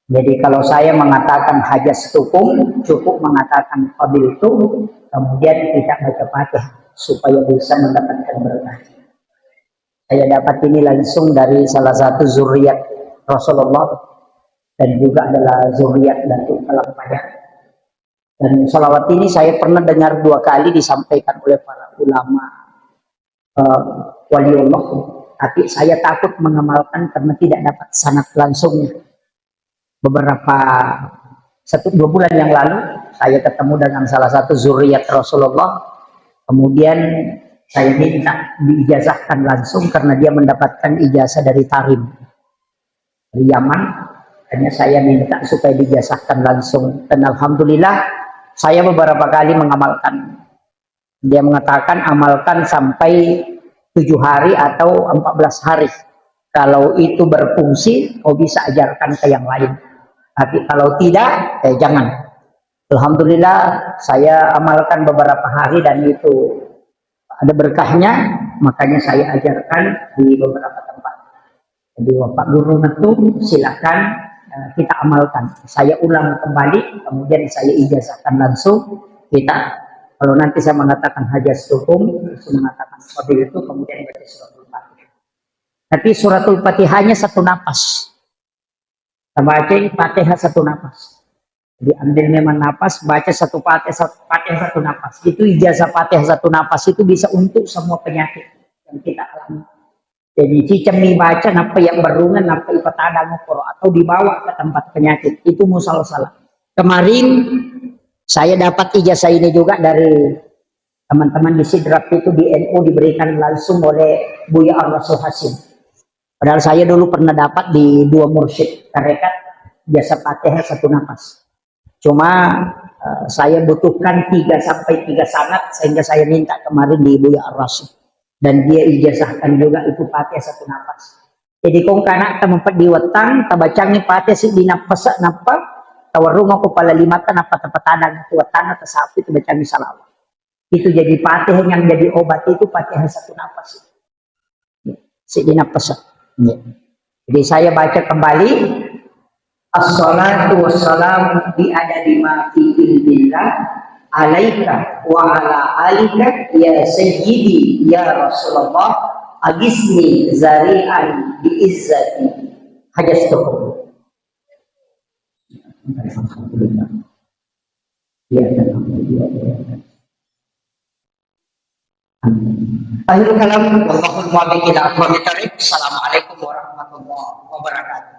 jadi kalau saya mengatakan hajas tukum cukup mengatakan qabil tu kemudian tidak baca Fatihah supaya bisa mendapatkan berkah saya dapat ini langsung dari salah satu zuriat Rasulullah dan juga adalah zuriat Datuk Alam Payah dan salawat ini saya pernah dengar 2 kali disampaikan oleh para ulama waliullah tapi saya takut mengamalkan karena tidak dapat sanad langsungnya beberapa 1-2 bulan yang lalu saya ketemu dengan salah satu zuriat Rasulullah kemudian saya minta diijazahkan langsung karena dia mendapatkan ijazah dari Tarim dari Yaman Hanya saya minta supaya dijazahkan langsung, dan alhamdulillah saya beberapa kali mengamalkan. Dia mengatakan amalkan sampai 7 hari atau 14 hari. Kalau itu berfungsi, kau bisa ajarkan ke yang lain. Tapi kalau tidak, jangan. Alhamdulillah saya amalkan beberapa hari dan itu ada berkahnya, makanya saya ajarkan di beberapa tempat. Jadi Bapak Guru Natum, silakan kita amalkan. Saya ulang kembali, kemudian saya ijazahkan langsung. Kita, kalau nanti saya mengatakan hajas hukum, saya mengatakan fadil itu, kemudian baca suratul Fatihah. Tapi suratul Fatihahnya satu napas. Kita baca Fatihah satu napas. Jadi ambil memang napas, baca satu Fatihah satu napas. Itu ijazah Fatihah satu napas itu bisa untuk semua penyakit yang kita alami. Jadi cicam dibaca napa yang berungan, napa ipatada ngokoro atau dibawa ke tempat penyakit itu musalah. Kemarin saya dapat ijazah ini juga dari teman-teman di Sidrap itu di NU, diberikan langsung oleh Buya Ar-Rasul Hasim. Padahal saya dulu pernah dapat di 2 mursyid tarekat ijazah Fatihah satu napas. Cuma saya butuhkan 3 sampai 3 sanad sehingga saya minta kemarin di Buya Ar-Rasul. Dan dia ijazahkan juga itu Fatihah satu napas. Jadi kung kanak tempat diwatang tabacangi Fatihah si dinapas napa tawarung ako pala limatan apa tepatadang itu watang atau sapi itu bacangi salawat. Itu jadi Fatihah yang jadi obat itu Fatihah satu napas. Si dinapas. Jadi saya baca kembali as-salatu wassalamu bi adadi ma fi ilmillah alaika wa ala alika ya sayyidi ya Rasulullah agisni zari'an bi izzati hajastukum. Akhirul kalam wallahul muwaffiq ila aqwamit thariq. Assalamualaikum warahmatullahi wabarakatuh.